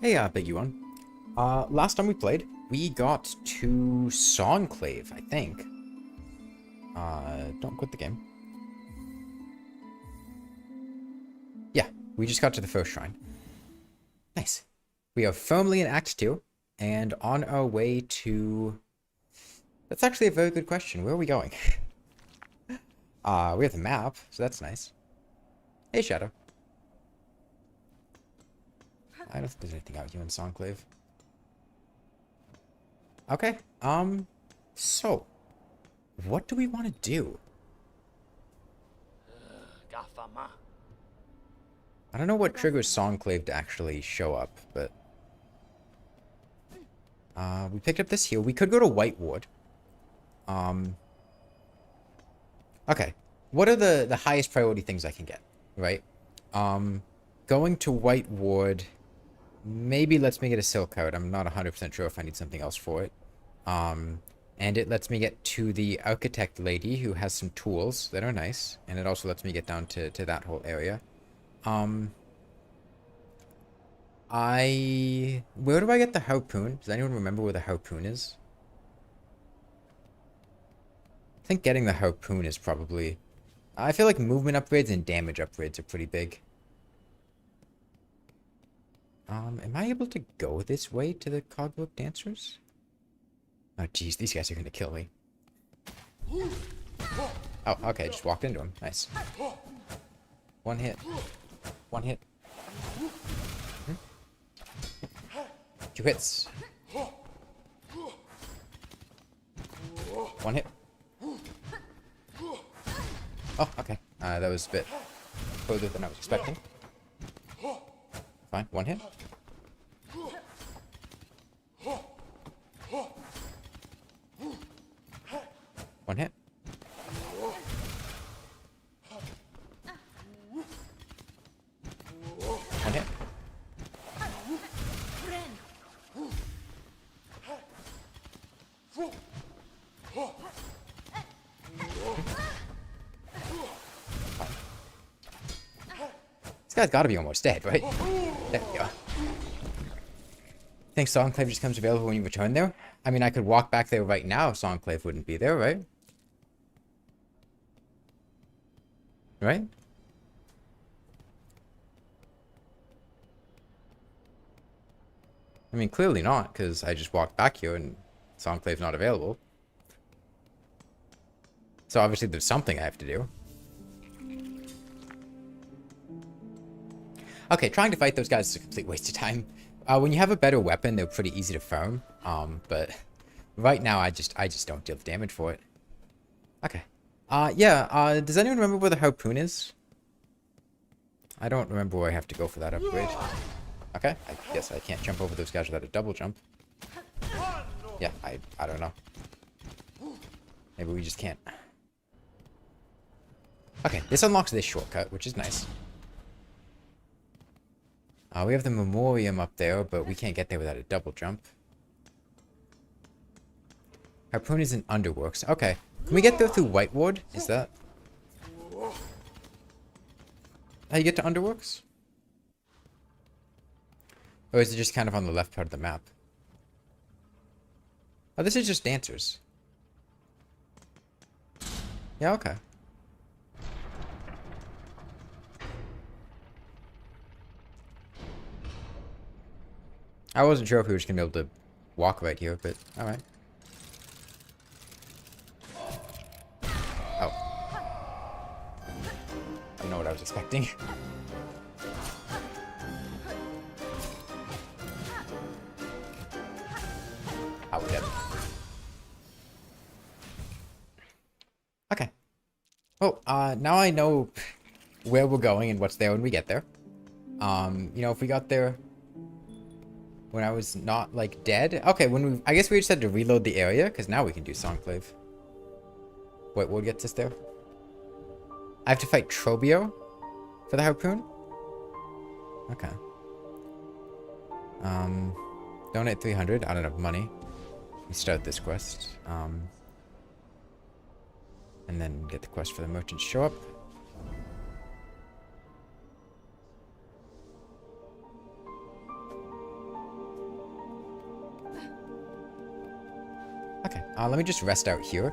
Hey, Biggie One. Last time we played, we got to Songclave, I think. Don't quit the game. Yeah, we just got to the first shrine. Nice. We are firmly in Act 2, and on our way to... That's actually a very good question. Where are we going? We have the map, so that's nice. Hey, Shadow. I don't think there's anything out here in Songclave. Okay, so, what do we want to do? I don't know what triggers Songclave to actually show up, but... we picked up this here. We could go to White Ward. Okay, what are the highest priority things I can get, right? Going to White Ward... Maybe lets me get a silk card. I'm not 100% sure if I need something else for it. And it lets me get to the architect lady who has some tools that are nice. And it also lets me get down to that whole area. Where do I get the harpoon? Does anyone remember where the harpoon is? I think getting the harpoon is probably... I feel like movement upgrades and damage upgrades are pretty big. Am I able to go this way to the Cogbook Dancers? Oh, jeez, these guys are gonna kill me. Oh, okay, just walked into him. Nice. One hit. One hit. Two hits. One hit. Oh, okay. That was a bit further than I was expecting. Fine, one hit. One hit. One hit. This guy's gotta be almost dead, right? There we go. Think Songclave just comes available when you return there? I mean, I could walk back there right now. Songclave wouldn't be there, right? Right? I mean, clearly not, because I just walked back here and Songclave's not available. So obviously there's something I have to do. Okay, trying to fight those guys is a complete waste of time. When you have a better weapon, they're pretty easy to farm. But right now, I just don't deal the damage for it. Okay. Yeah, does anyone remember where the harpoon is? I don't remember where I have to go for that upgrade. Okay, I guess I can't jump over those guys without a double jump. Yeah, I don't know. Maybe we just can't. Okay, this unlocks this shortcut, which is nice. We have the memoriam up there, but we can't get there without a double jump. Harpoon is in Underworks. Okay. Can we get there through White Ward? Is that how you get to Underworks? Or is it just kind of on the left part of the map? Oh, this is just dancers. Yeah, okay. I wasn't sure if we were just gonna be able to walk right here, but alright. Oh. I don't know what I was expecting. Oh, we're dead. Okay. Oh, now I know where we're going and what's there when we get there. You know, if we got there when I was not, like, dead. Okay, I guess we just had to reload the area, because now we can do Songclave. Wait, what gets us there? I have to fight Trobio for the harpoon? Okay. Donate 300. I don't have money. We start this quest. And then get the quest for the merchant show up. Let me just rest out here.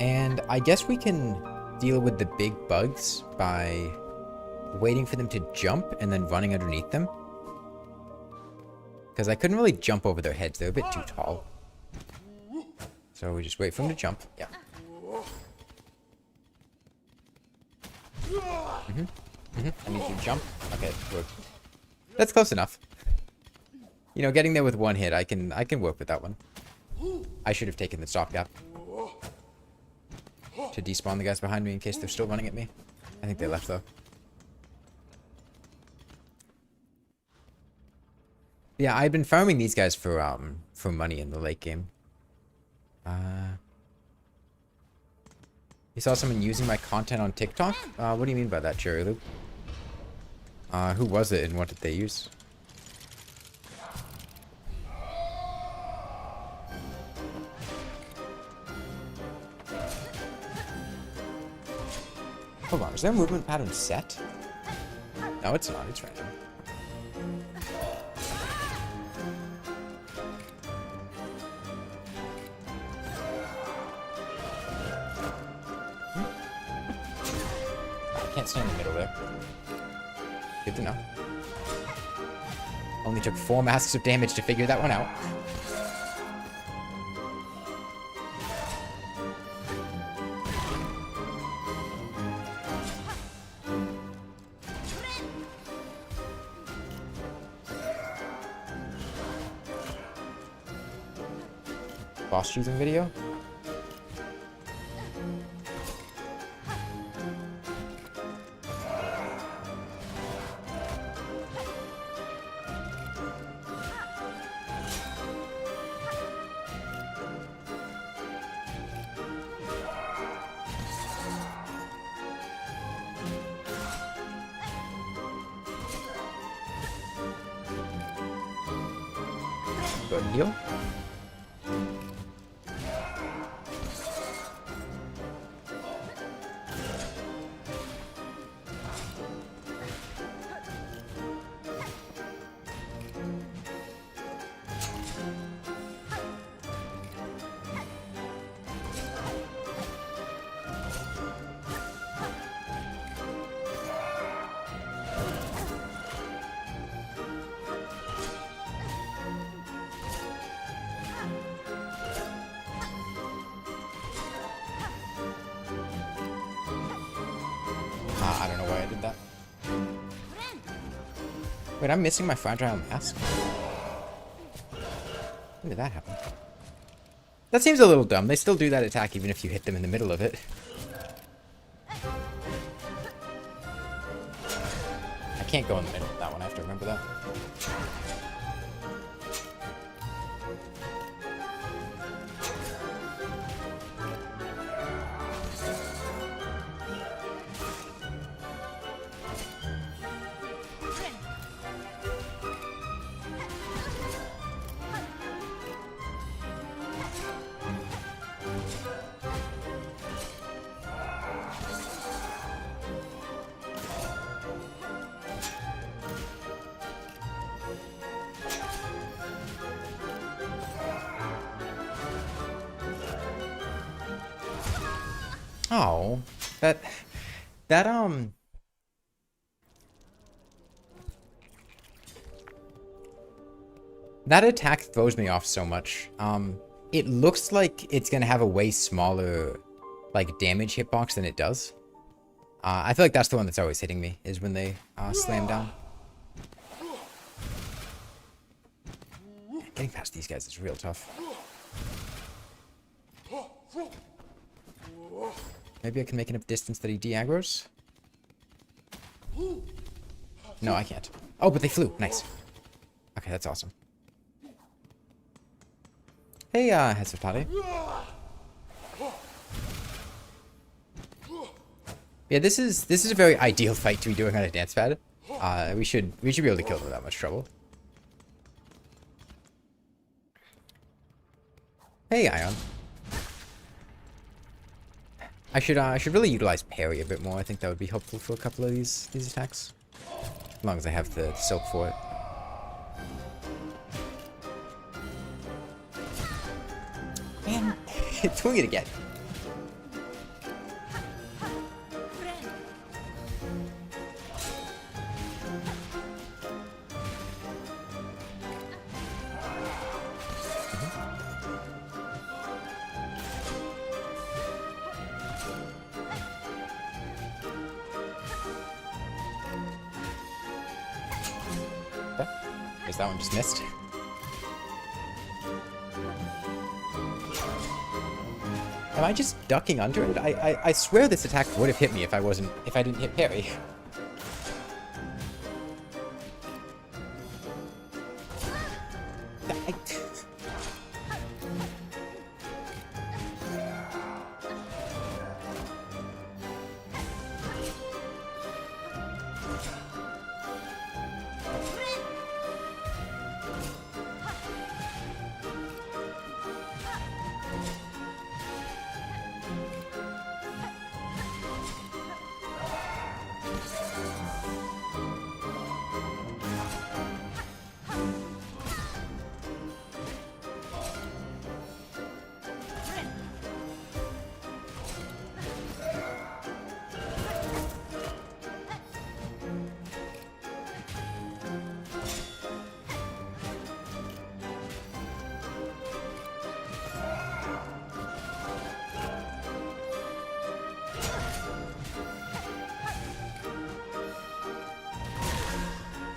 And I guess we can deal with the big bugs by waiting for them to jump and then running underneath them. Because I couldn't really jump over their heads. They're a bit too tall. So we just wait for them to jump. Yeah. I need to jump. Okay, good. That's close enough. You know, getting there with one hit, I can work with that one. I should have taken the stopgap to despawn the guys behind me in case they're still running at me. I think they left though. Yeah, I've been farming these guys for money in the late game. You saw someone using my content on TikTok? What do you mean by that, Cherry Loop? Who was it and what did they use? Hold on, is their movement pattern set? No, it's not, it's random. I can't stand in the middle there. Good to know. Only took 4 masks of damage to figure that one out. Boss choosing video? Go and heal. I don't know why I did that. Wait, I'm missing my fragile mask? When did that happen? That seems a little dumb. They still do that attack even if you hit them in the middle of it. I can't go in the middle of that one. I have to remember that. Oh, that attack throws me off so much. It looks like it's gonna have a way smaller, like, damage hitbox than it does. I feel like that's the one that's always hitting me, is when they slam down. Getting past these guys is real tough. Maybe I can make enough distance that he de-aggros? No, I can't. Oh, but they flew. Nice. Okay, that's awesome. Hey, Hesapade. Yeah, this is a very ideal fight to be doing on a Dancepad. We should be able to kill them without much trouble. Hey, Ion. I should really utilize parry a bit more. I think that would be helpful for a couple of these attacks. As long as I have the silk for it. Man, doing it again. Okay. Guess that one just missed. Am I just ducking under it? I swear this attack would have hit me if I didn't hit parry.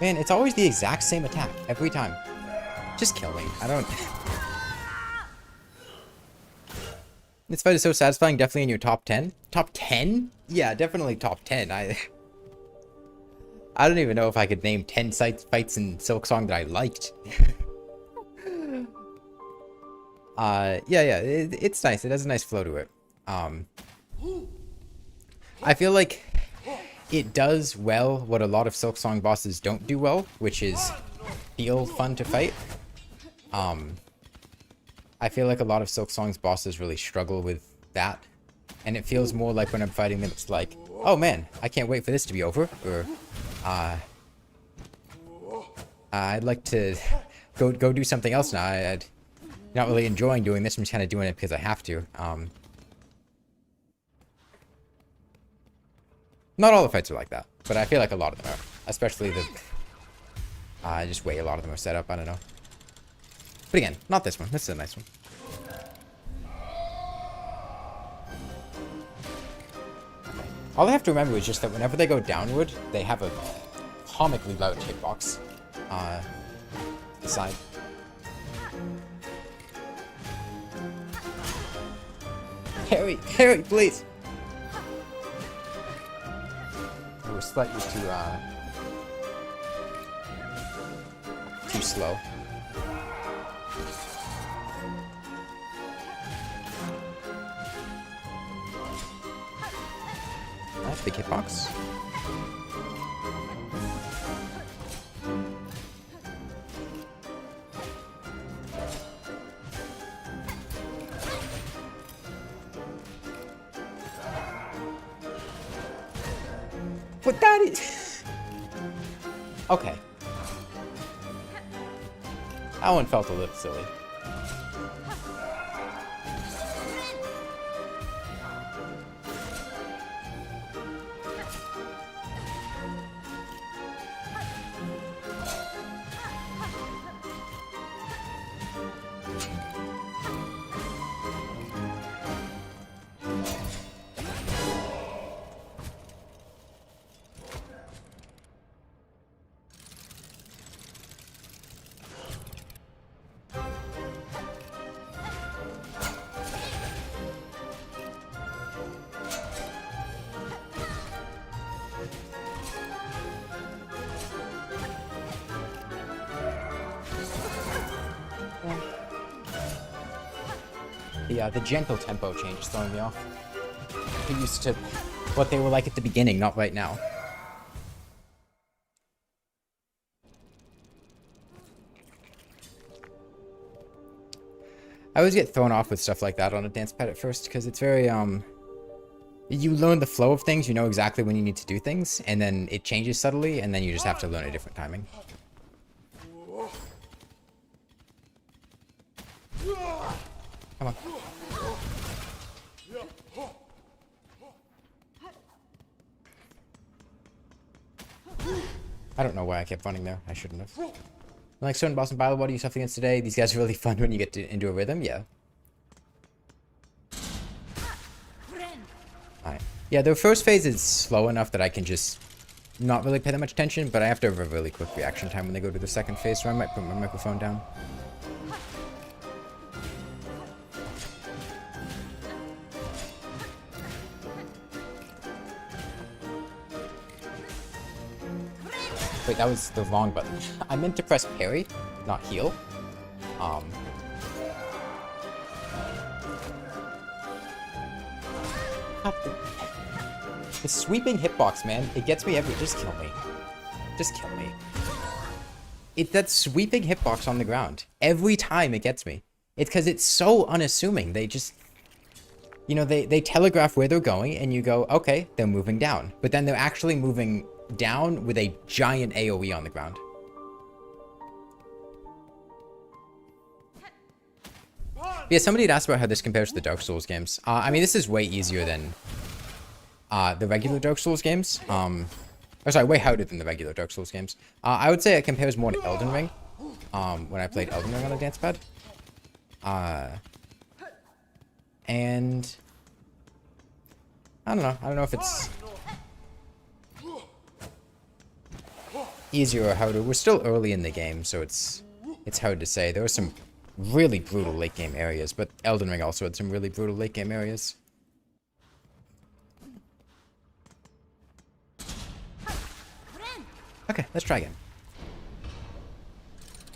Man, it's always the exact same attack every time. Just kill me. I don't... This fight is so satisfying, definitely in your top 10. Top 10? Yeah, definitely top 10. I don't even know if I could name 10 fights in Silksong that I liked. Yeah, it's nice. It has a nice flow to it. I feel like it does well what a lot of Silksong bosses don't do well, which is feel fun to fight. I feel like a lot of Silksong's bosses really struggle with that, and it feels more like when I'm fighting them, it's like, oh man, I can't wait for this to be over, or I'd like to go do something else now. I'm not really enjoying doing this. I'm just kind of doing it because I have to. Not all the fights are like that, but I feel like a lot of them are. Especially the... just way a lot of them are set up, I don't know. But again, not this one. This is a nice one. Okay. All I have to remember is just that whenever they go downward, they have a comically loud hitbox. The side. Harry, please! We're slightly too slow. Nice big hitbox. What that is? Okay. That one felt a little silly. The gentle tempo change is throwing me off. I'm used to what they were like at the beginning, not right now. I always get thrown off with stuff like that on a Dancepad at first, because it's very, you learn the flow of things, you know exactly when you need to do things, and then it changes subtly, and then you just have to learn a different timing. Come on. I don't know why I kept running there. I shouldn't have. Like Stone Boss and Battle Water you stuff against today. These guys are really fun when you get into a rhythm. Yeah. Alright. Yeah, the first phase is slow enough that I can just not really pay that much attention, but I have to have a really quick reaction time when they go to the second phase, so I might put my microphone down. Wait, that was the wrong button. I meant to press parry, not heal. The sweeping hitbox, man. It gets me every... Just kill me. Just kill me. That sweeping hitbox on the ground. Every time it gets me. It's because it's so unassuming. They just... You know, they telegraph where they're going, and you go, okay, they're moving down. But then they're actually moving down with a giant AoE on the ground. Yeah, somebody had asked about how this compares to the Dark Souls games. I mean, this is way easier than the regular Dark Souls games. Oh, sorry, way harder than the regular Dark Souls games. I would say it compares more to Elden Ring. When I played Elden Ring on the Dancepad. And I don't know. I don't know if it's easier or harder. We're still early in the game, so it's hard to say. There are some really brutal late game areas, but Elden Ring also had some really brutal late game areas. Okay, let's try again.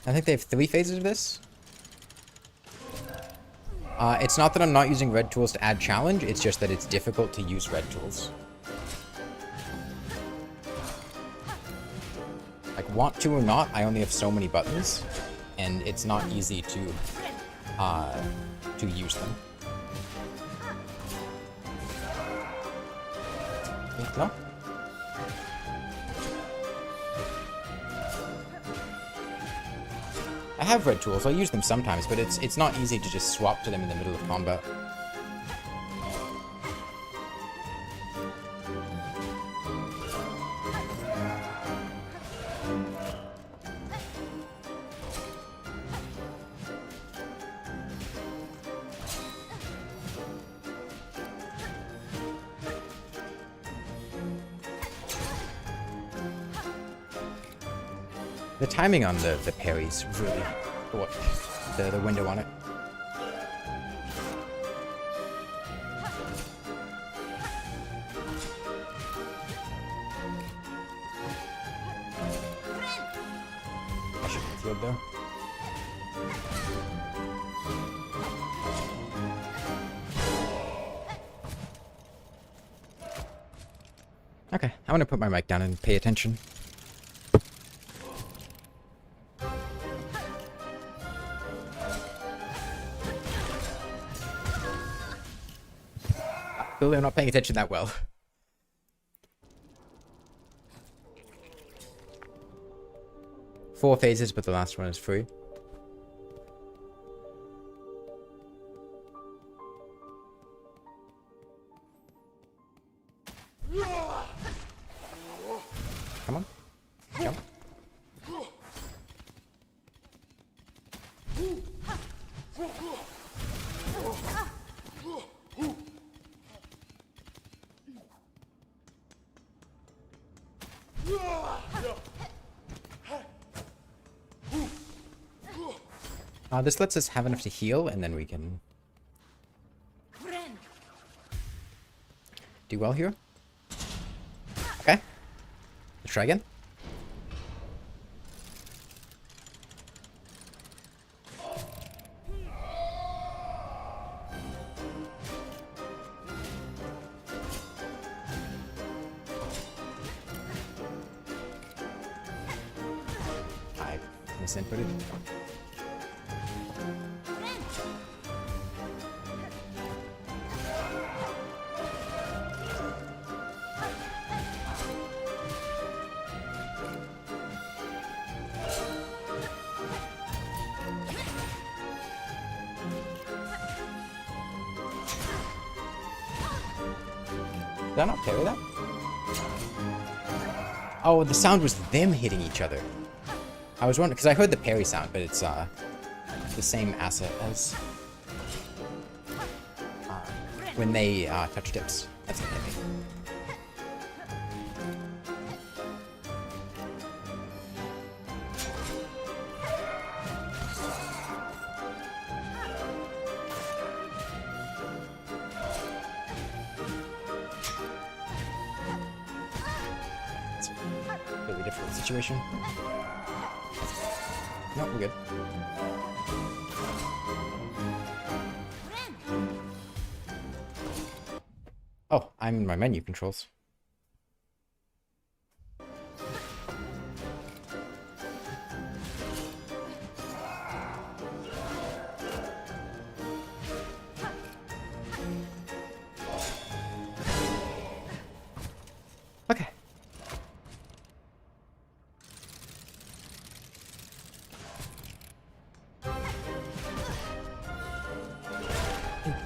I think they have 3 phases of this. It's not that I'm not using red tools to add challenge, it's just that it's difficult to use red tools. Like, want to or not, I only have so many buttons, and it's not easy to use them. Okay, no? I have red tools, I'll use them sometimes, but it's not easy to just swap to them in the middle of combat. The timing on the parry's really what the window on it. I should have healed there. Okay, I'm gonna put my mic down and pay attention. Clearly I'm not paying attention that well. Four phases, but the last one is free. Come on. Jump. This lets us have enough to heal, and then we can do well here. Okay. Let's try again. I misinputted. Did I not parry that? Oh, the sound was them hitting each other. I was wondering, because I heard the parry sound, but it's the same asset as when they touch tips. That's it, maybe. Really difficult situation. No, we're good. Oh, I'm in my menu controls. Okay.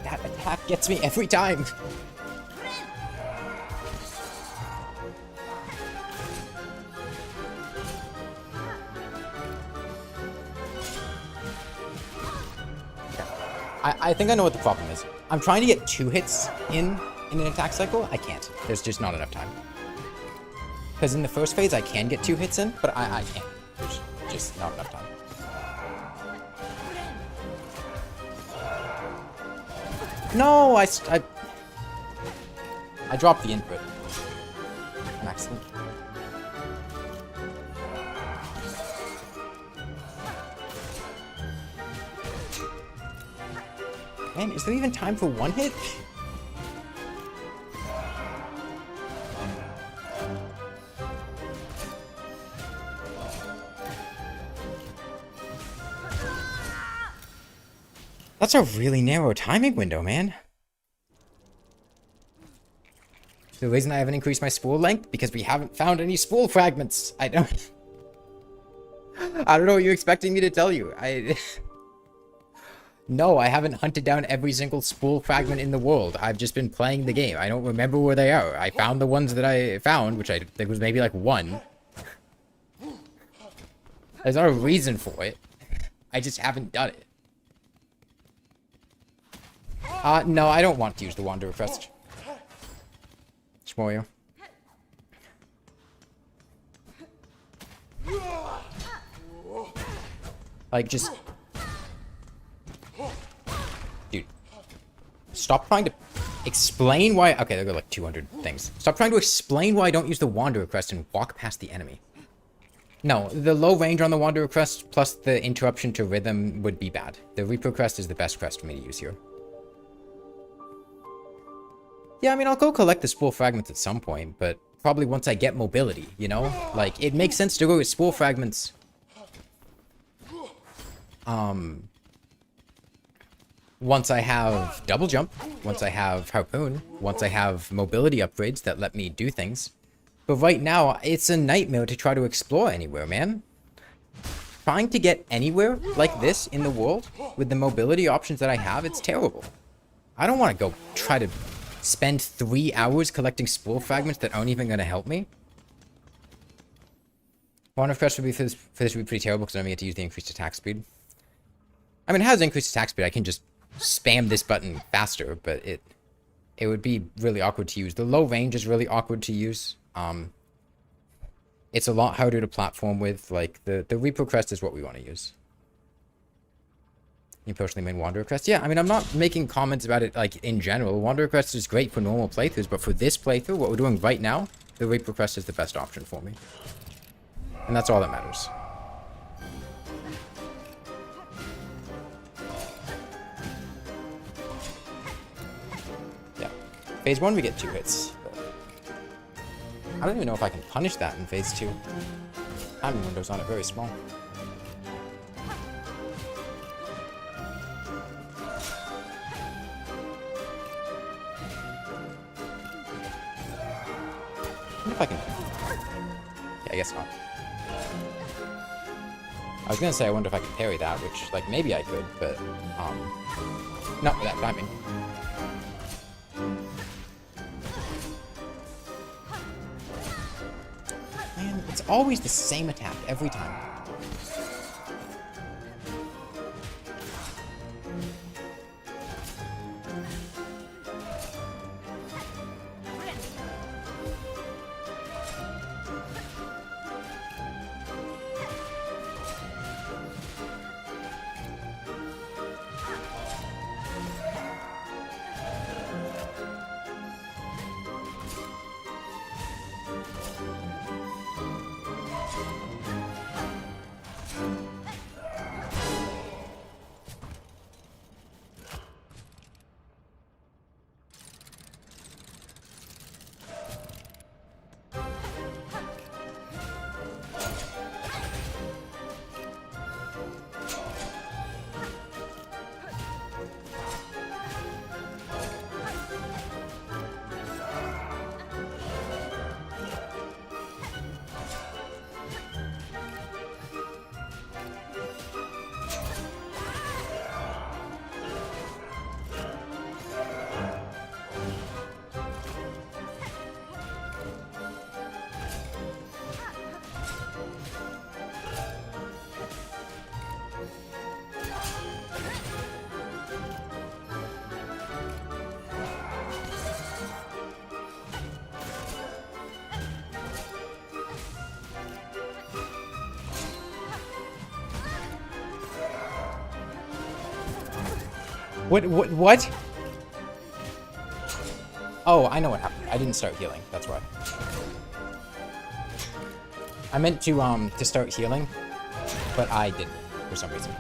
That attack gets me every time. I think I know what the problem is. I'm trying to get 2 hits in an attack cycle. I can't. There's just not enough time. Because in the first phase, I can get 2 hits in, but I can't. There's just not enough time. No, I dropped the input. An accident. Man, is there even time for 1 hit? That's a really narrow timing window, man. The reason I haven't increased my spool length? Because we haven't found any spool fragments. I don't know what you're expecting me to tell you. No, I haven't hunted down every single spool fragment in the world. I've just been playing the game. I don't remember where they are. I found the ones that I found, which I think was maybe like 1. There's not a reason for it. I just haven't done it. No, I don't want to use the Wanderer Crest. Shmoyo. Like, just... Dude. Stop trying to explain why... Okay, there go like 200 things. Stop trying to explain why I don't use the Wanderer Crest and walk past the enemy. No, the low range on the Wanderer Crest plus the interruption to rhythm would be bad. The Reaper Crest is the best crest for me to use here. Yeah, I mean, I'll go collect the spool fragments at some point, but probably once I get mobility, you know? Like, it makes sense to go with spool fragments. Once I have double jump, once I have harpoon, once I have mobility upgrades that let me do things. But right now, it's a nightmare to try to explore anywhere, man. Trying to get anywhere like this in the world with the mobility options that I have, it's terrible. I don't want to go try to spend 3 hours collecting spool fragments that aren't even going to help me. One of Crest would be for this would be pretty terrible because I don't get to use the increased attack speed. I mean, it has increased attack speed. I can just spam this button faster, but it would be really awkward to use. The low range is really awkward to use. It's a lot harder to platform with. Like, the Reaper Crest is what we want to use. You personally main Wanderer Crest? Yeah, I mean, I'm not making comments about it, like, in general. Wanderer Crest is great for normal playthroughs, but for this playthrough, what we're doing right now, the Reaper Crest is the best option for me. And that's all that matters. Yeah. Phase 1, we get 2 hits. I don't even know if I can punish that in Phase 2. Timing window's on it very small. If I can... Yeah, I guess not. I was gonna say I wonder if I could parry that, which, like, maybe I could, but, not with that timing. Man. It's always the same attack every time. What? Oh, I know what happened. I didn't start healing. That's why. I meant to start healing, but I didn't for some reason.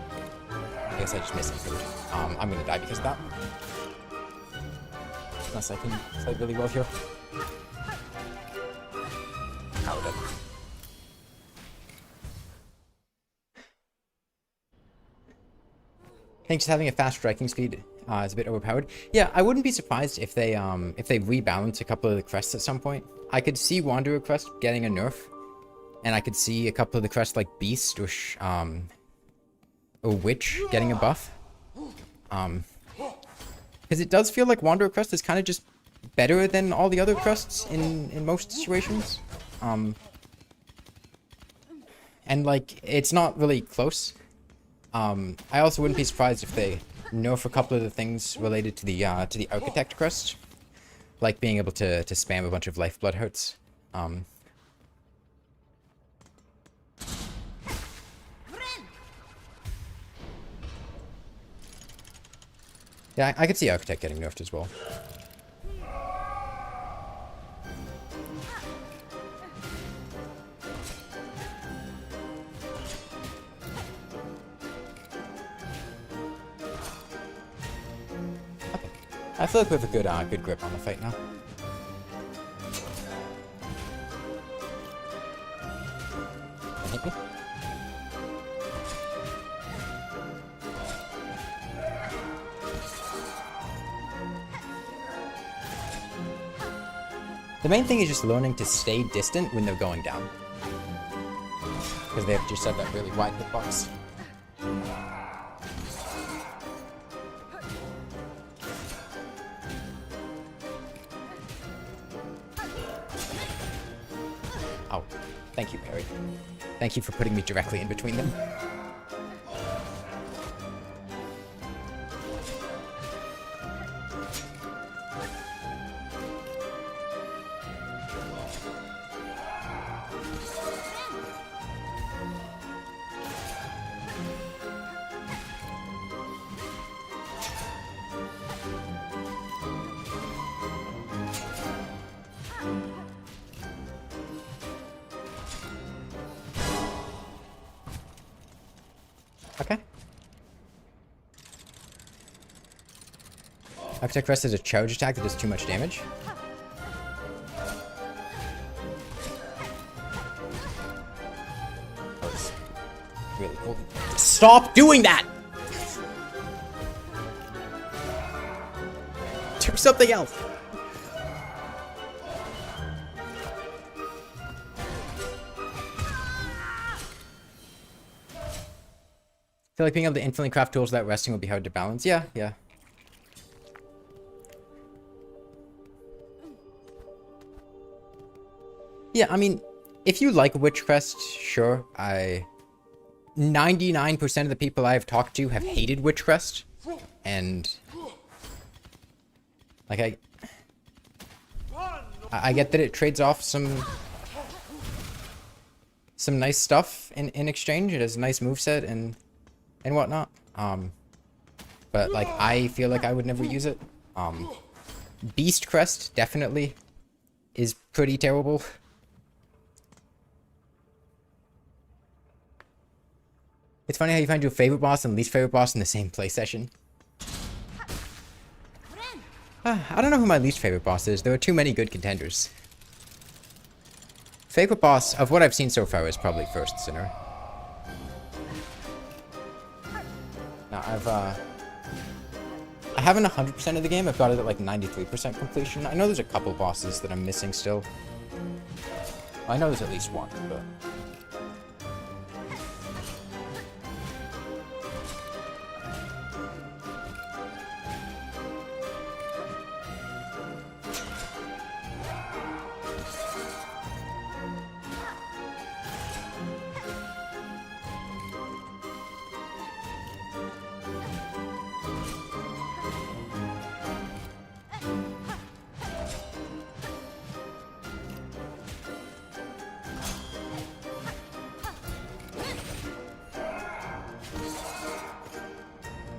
I guess I just missed it. I'm gonna die because of that. Unless I can play really well here. Oh, that. I think just having a fast striking speed is a bit overpowered. Yeah, I wouldn't be surprised if they rebalance a couple of the crests at some point. I could see Wanderer Crest getting a nerf, and I could see a couple of the crests like Beast or Witch getting a buff. Because it does feel like Wanderer Crest is kind of just better than all the other crests in most situations. And like it's not really close. I also wouldn't be surprised if they nerf a couple of the things related to the Architect crest, like being able to spam a bunch of Lifeblood Hearts. Yeah, I could see Architect getting nerfed as well. I feel like we have a good grip on the fight now. Hit me. The main thing is just learning to stay distant when they're going down, because they have just set that really wide hitbox. Oh, thank you, Perry. Thank you for putting me directly in between them. Okay. Architect Crest is a charge attack that does too much damage. Oh, it's really cool. Stop doing that! Do something else! I feel like being able to instantly craft tools without resting would be hard to balance. Yeah, yeah. Yeah, I mean, If you like Witch Crest, sure. 99% of the people I've talked to have hated Witch Crest. And like I get that it trades off some nice stuff in exchange. It has a nice moveset and whatnot. But like I feel like I would never use it. Beast Crest definitely is pretty terrible. It's funny how you find your favorite boss and least favorite boss in the same play session. I don't know who my least favorite boss is. There are too many good contenders. Favorite boss of what I've seen so far is probably First Sinner. Now I haven't 100% of the game. I've got it at like 93% completion. I know there's a couple bosses that I'm missing still. Well, I know there's at least one, but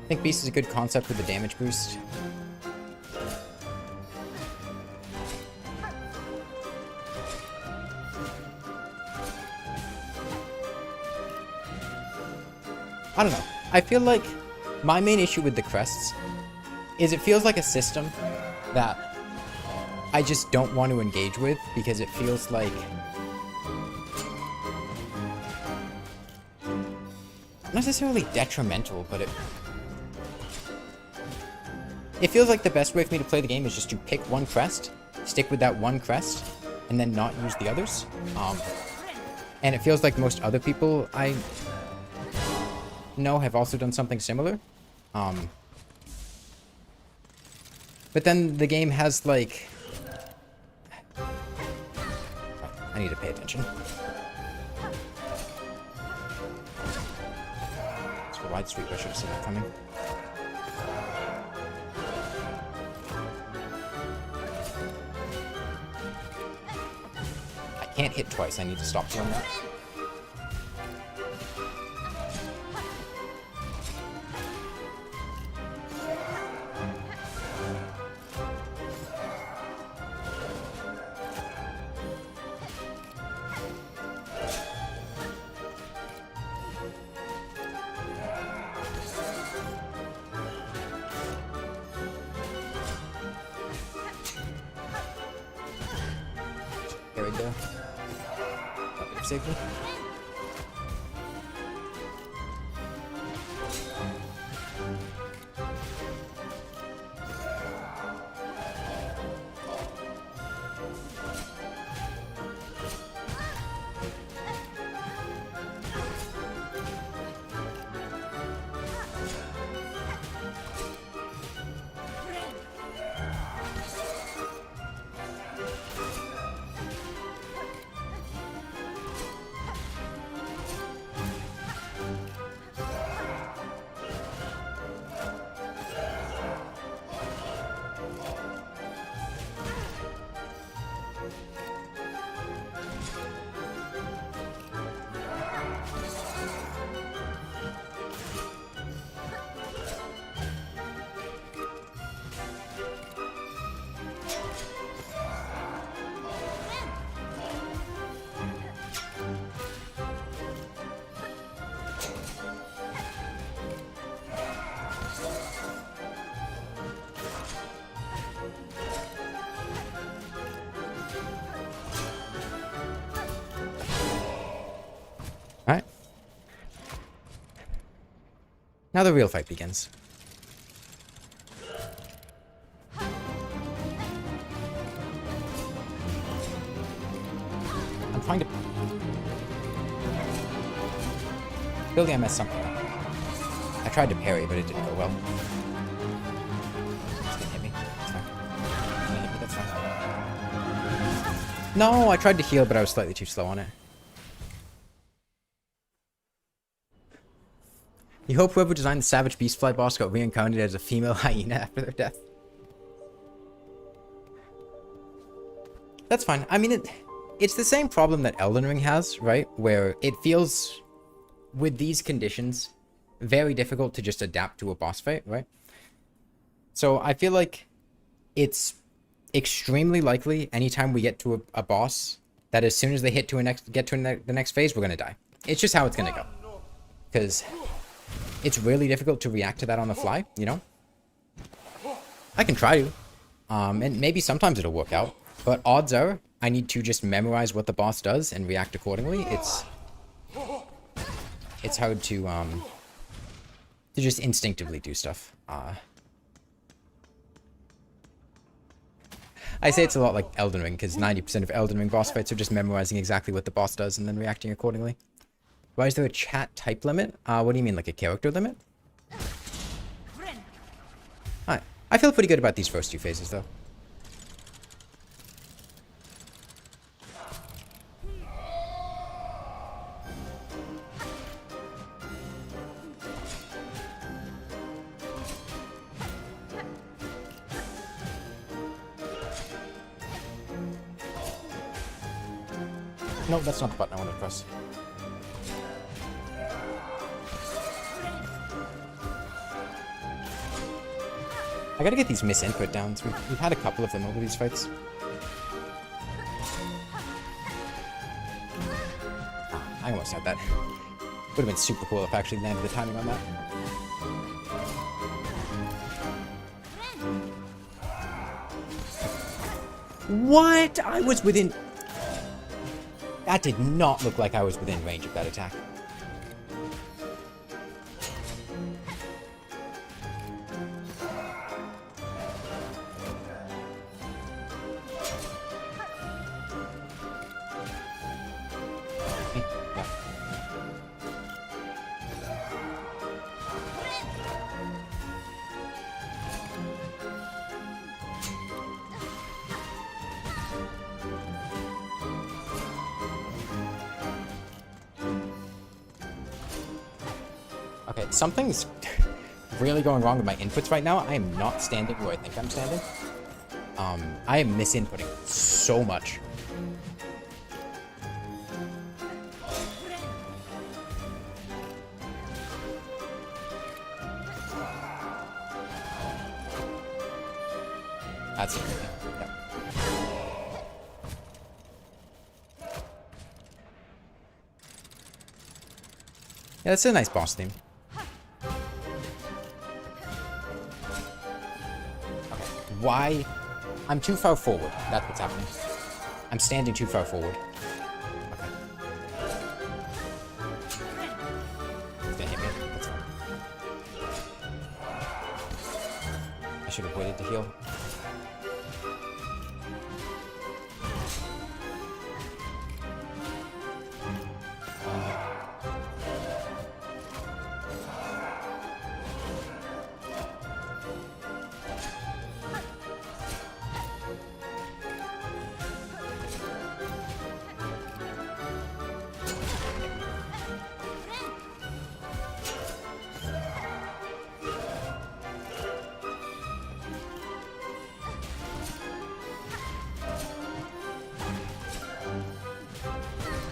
I think Beast is a good concept with the damage boost. I don't know. I feel like my main issue with the crests is it feels like a system that I just don't want to engage with because it feels like not necessarily detrimental, but it feels like the best way for me to play the game is just to pick one crest, stick with that one crest, and then not use the others. And it feels like most other people I know have also done something similar. But then the game has like... I need to pay attention. It's a wide sweep, I should have seen that coming. I can't hit twice, I need to stop doing that. Carried there. Safely. Alright. Now the real fight begins. I'm trying to... Clearly I messed something up. I tried to parry, but it didn't go well. It's gonna hit me. That's fine. It's gonna hit me, that's fine. No, I tried to heal, but I was slightly too slow on it. You hope whoever designed the Savage Beastfly boss got reincarnated as a female hyena after their death. That's fine. I mean, it's the same problem that Elden Ring has, right? Where it feels, with these conditions, very difficult to just adapt to a boss fight, right? So I feel like it's extremely likely anytime we get to a boss that as soon as they get to the next phase, we're going to die. It's just how it's going to go. Because it's really difficult to react to that on the fly, you know? I can try to. And maybe sometimes it'll work out. But odds are, I need to just memorize what the boss does and react accordingly. It's hard to just instinctively do stuff. I say it's a lot like Elden Ring, because 90% of Elden Ring boss fights are just memorizing exactly what the boss does and then reacting accordingly. Why is there a chat type limit? What do you mean, like a character limit? Alright. I feel pretty good about these first two phases, though. No, that's not the button I want to press. I gotta get these misinput downs. We've had a couple of them over these fights. I almost had that. Would have been super cool if I actually landed the timing on that. What? I was within... That did not look like I was within range of that attack. Okay, something's really going wrong with my inputs right now. I am not standing where I think I'm standing. I am misinputting so much. That's it. Yep. Yeah, that's a nice boss theme. Why? I'm too far forward. That's what's happening. I'm standing too far forward. Okay. It's gonna hit me. That's fine. I should have waited to heal.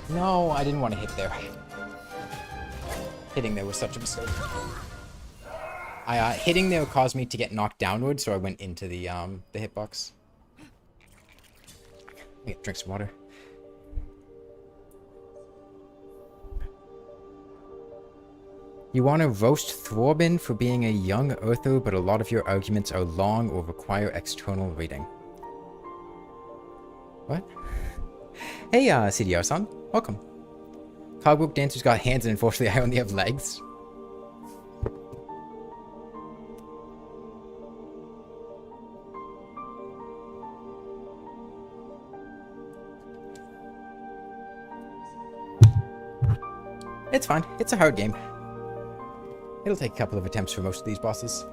No, I didn't want to hit there. Hitting there was such a mistake. Hitting there caused me to get knocked downward, so I went into the hitbox. Let me drink some water. You want to roast Thorbin for being a young Earther, but a lot of your arguments are long or require external reading. What? Hey, CDR-san. Welcome. Cogbook dancers got hands and unfortunately I only have legs. It's fine. It's a hard game. It'll take a couple of attempts for most of these bosses.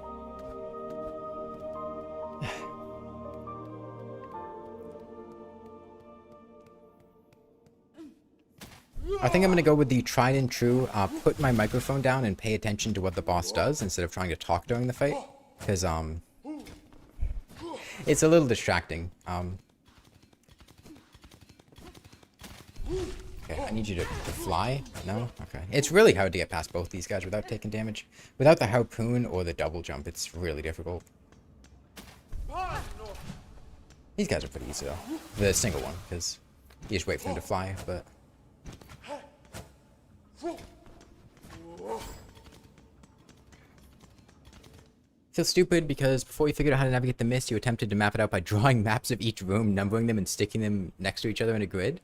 I think I'm going to go with the tried and true, put my microphone down and pay attention to what the boss does instead of trying to talk during the fight. Because, it's a little distracting. Okay, I need you to fly. No? Okay. It's really hard to get past both these guys without taking damage. Without the harpoon or the double jump, it's really difficult. These guys are pretty easy though. The single one, because you just wait for him to fly, but... Feel stupid because before you figured out how to navigate the mist, you attempted to map it out by drawing maps of each room, numbering them, and sticking them next to each other in a grid.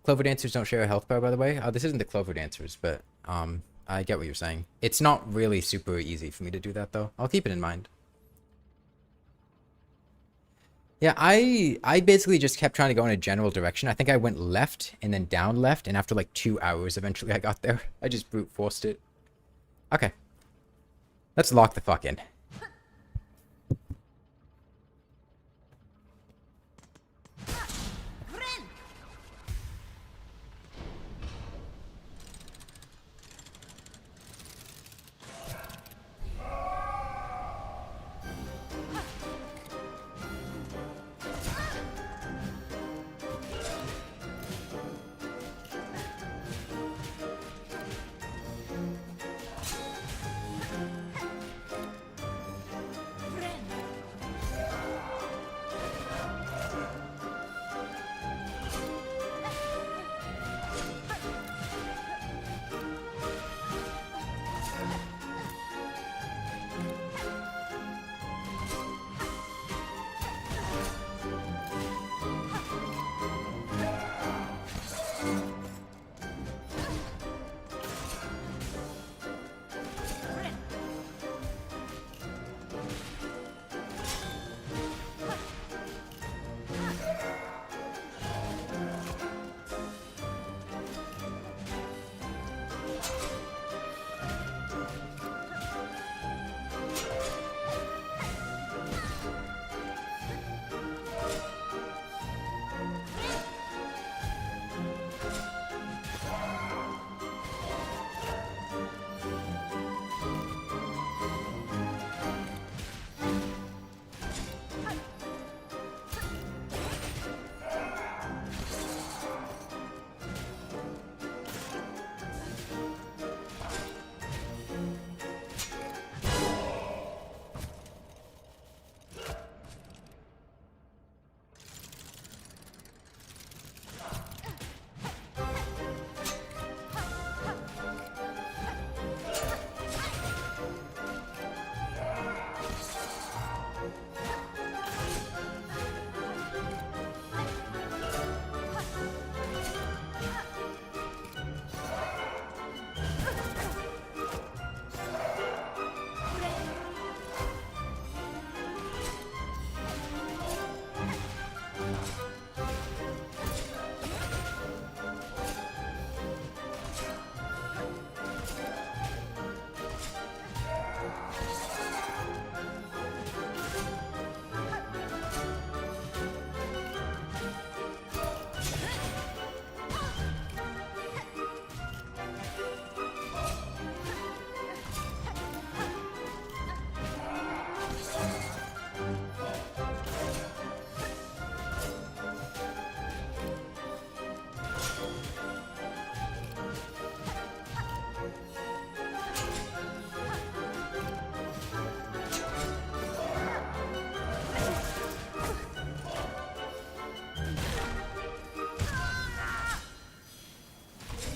Clover Dancers don't share a health bar, by the way. This isn't the Clover Dancers, but I get what you're saying. It's not really super easy for me to do that, though. I'll keep it in mind. Yeah, I basically just kept trying to go in a general direction. I think I went left and then down left, and after like 2 hours, eventually I got there. I just brute forced it. Okay. Let's lock the fuck in.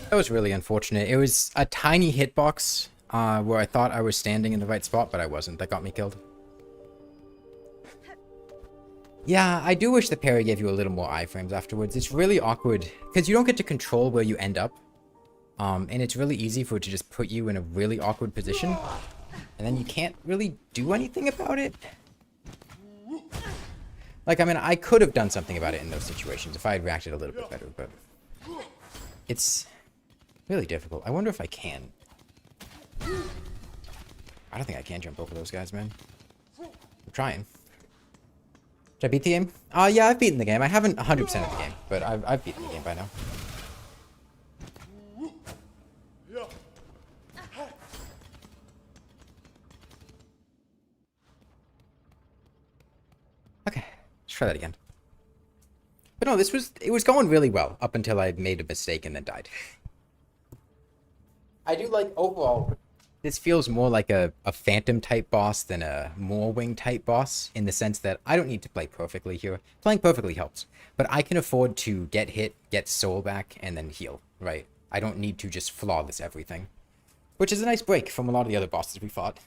That was really unfortunate. It was a tiny hitbox where I thought I was standing in the right spot, but I wasn't. That got me killed. Yeah, I do wish the parry gave you a little more iframes afterwards. It's really awkward because you don't get to control where you end up. And it's really easy for it to just put you in a really awkward position. And then you can't really do anything about it. Like, I mean, I could have done something about it in those situations if I had reacted a little bit better, but it's really difficult. I wonder if I can. I don't think I can jump over those guys, man. I'm trying. Did I beat the game? Yeah, I've beaten the game. I haven't 100% of the game, but I've beaten the game by now. try that again. But no, it was going really well up until I made a mistake and then died. I do like, overall, this feels more like a Phantom type boss than a Moorwing type boss, in the sense that I don't need to play perfectly here. Playing perfectly helps, but I can afford to get hit, get soul back, and then heal, right? I don't need to just flawless everything. Which is a nice break from a lot of the other bosses we fought.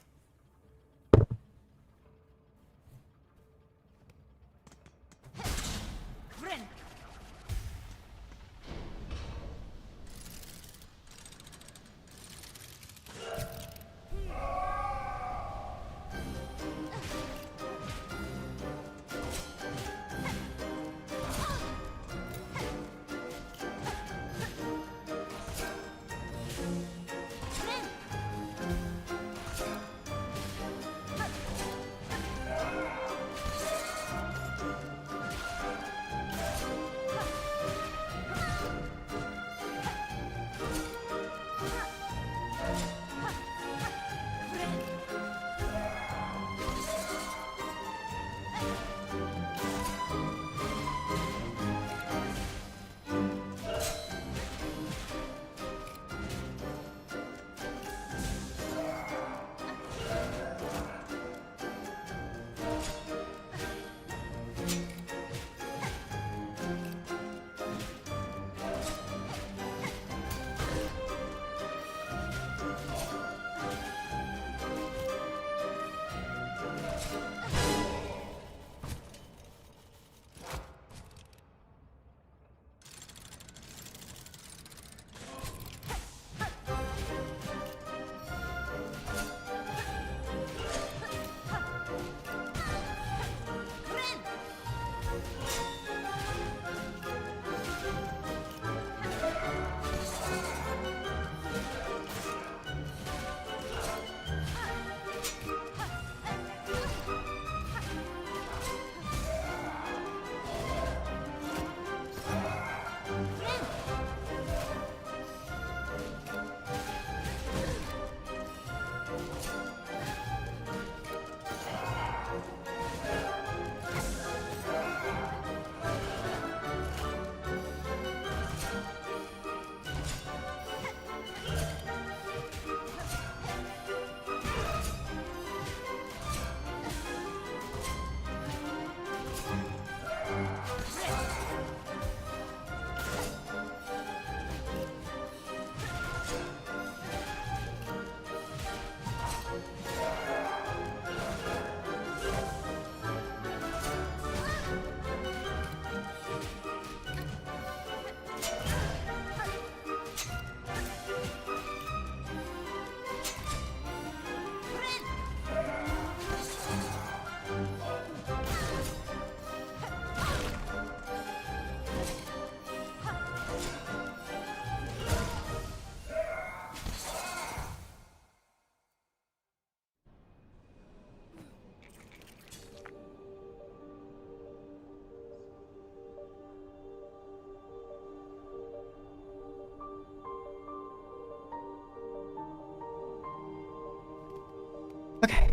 Okay.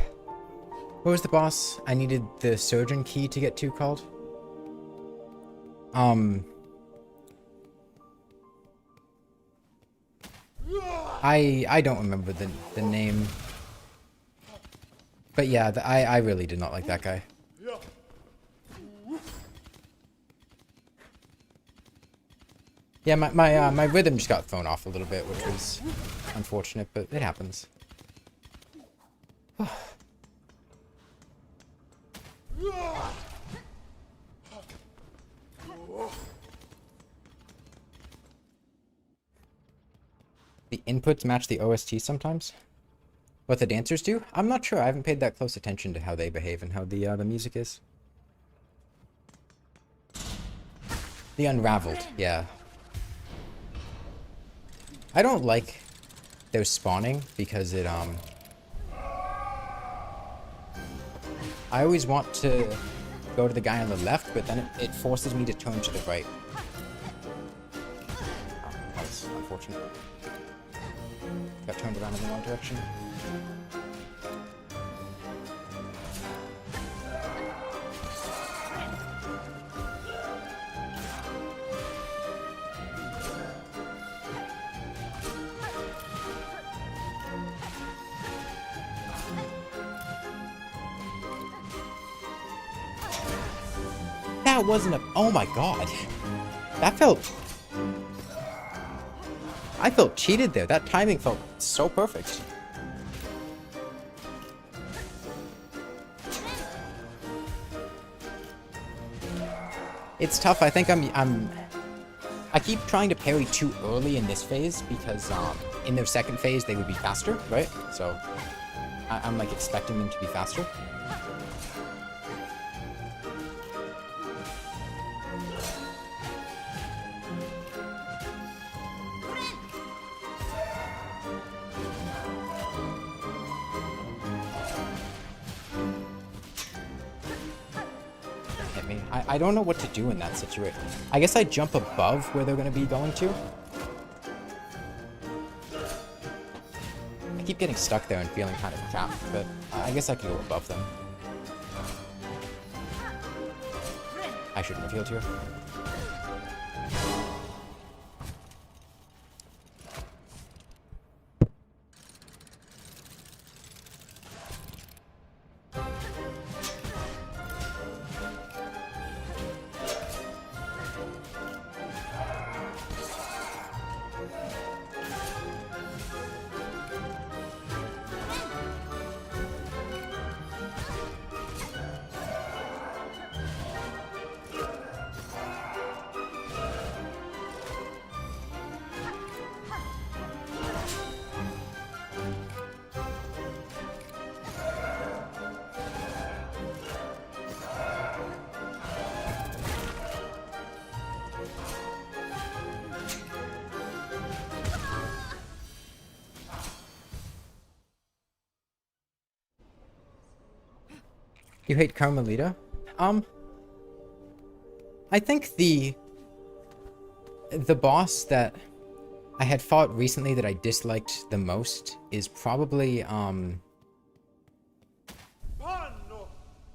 What was the boss I needed the surgeon key to get to called? I don't remember the name. But yeah, I really did not like that guy. Yeah, my rhythm just got thrown off a little bit, which was unfortunate, but it happens. The inputs match the OST sometimes? What the dancers do? I'm not sure. I haven't paid that close attention to how they behave and how the music is. The Unraveled, yeah. I don't like their spawning because it, I always want to go to the guy on the left, but then it forces me to turn to the right. Oh, that's unfortunate. Got turned around in the wrong direction. that wasn't a... Oh my god. That felt... I felt cheated there. That timing felt so perfect. It's tough. I think I keep trying to parry too early in this phase because in their second phase they would be faster, right? So I'm like expecting them to be faster. I don't know what to do in that situation. I guess I jump above where they're going to be going to. I keep getting stuck there and feeling kind of trapped, but I guess I can go above them. I shouldn't have healed here. You hate Carmelita? I think the boss that I had fought recently that I disliked the most is probably,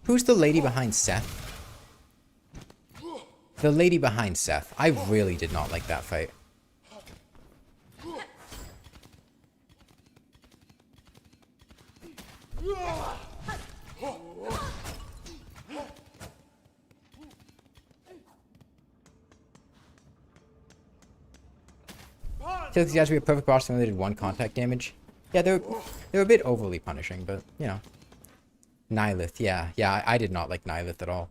who's the lady behind Seth? The lady behind Seth. I really did not like that fight. I feel like these guys would be a perfect boss when they did 1 contact damage. Yeah, they're a bit overly punishing, but, you know. Nihilith, yeah. Yeah, I did not like Nihilith at all.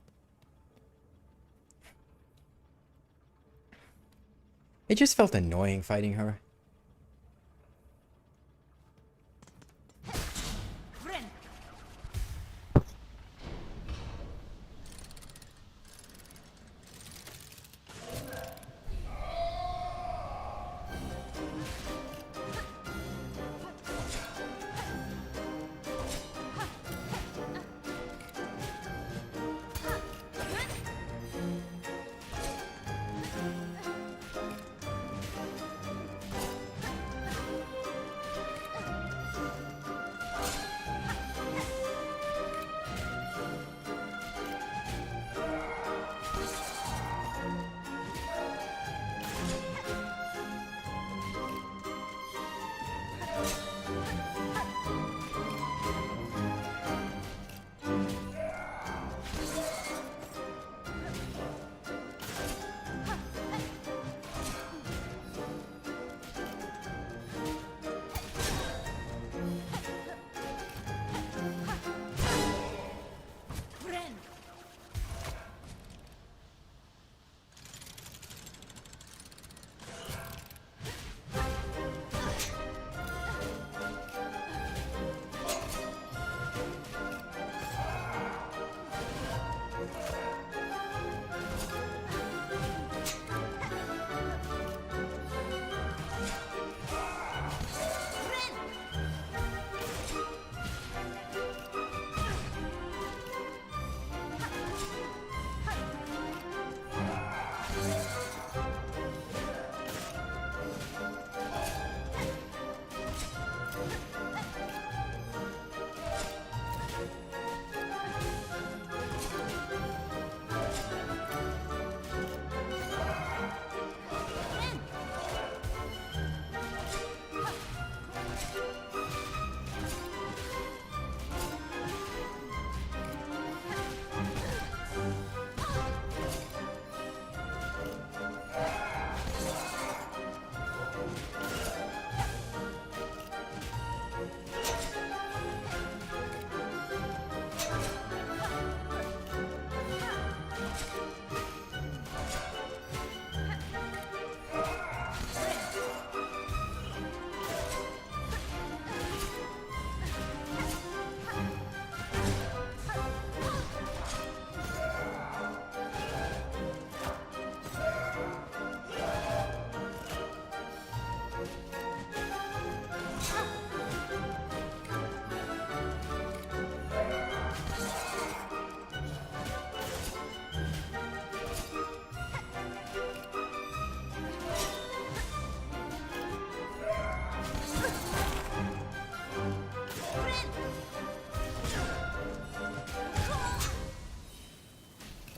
It just felt annoying fighting her.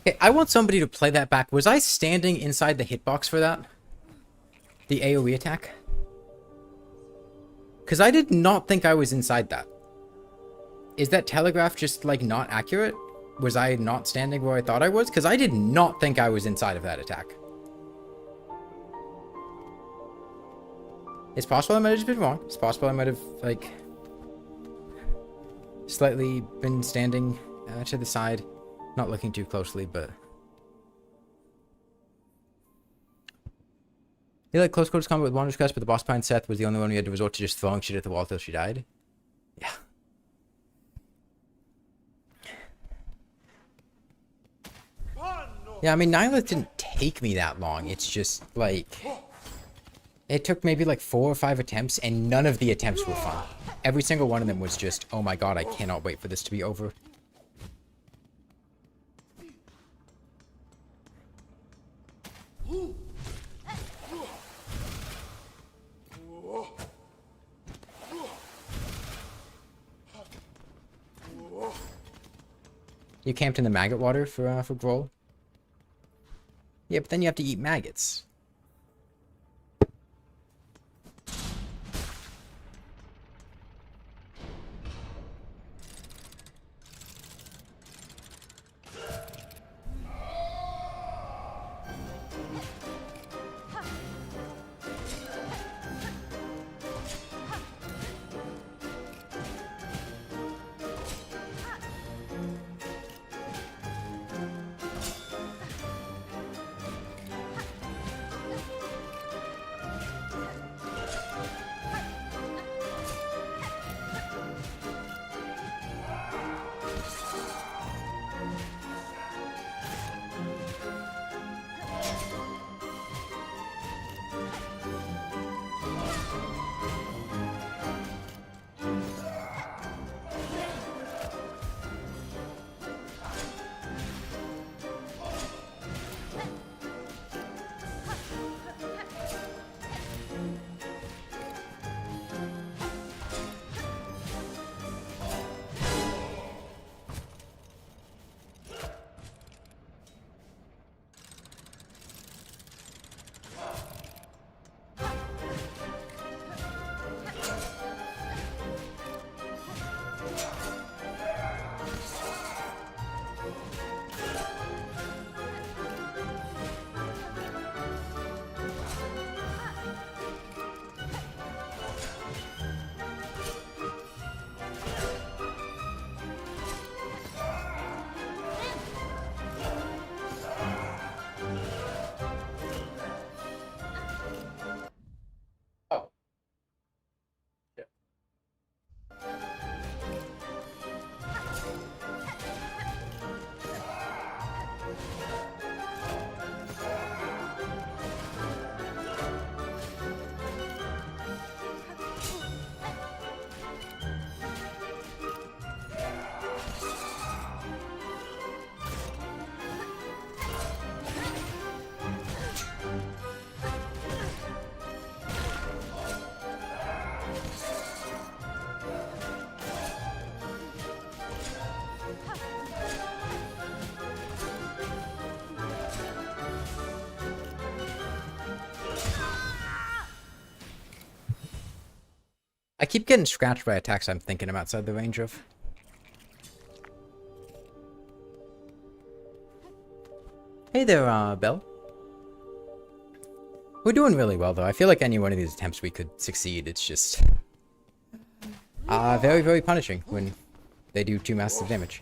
Okay, I want somebody to play that back. Was I standing inside the hitbox for that? The AoE attack? Because I did not think I was inside that. Is that telegraph just, like, not accurate? Was I not standing where I thought I was? Because I did not think I was inside of that attack. It's possible I might have just been wrong. It's possible I might have, like, slightly been standing to the side. Not looking too closely, but... You like close quarters combat with Wanderer's Crest, but the boss behind Seth was the only one who had to resort to just throwing shit at the wall till she died? Yeah. Yeah, I mean, Nihilith didn't take me that long. It's just, like... It took maybe, like, 4 or 5 attempts, and none of the attempts were fun. Every single one of them was just, oh my god, I cannot wait for this to be over. You camped in the maggot water for Grohl? Yeah, but then you have to eat maggots. I keep getting scratched by attacks I'm thinking I'm outside the range of. Hey there, Belle. We're doing really well, though. I feel like any one of these attempts we could succeed. It's just... very, very punishing when they do 2 massive damage.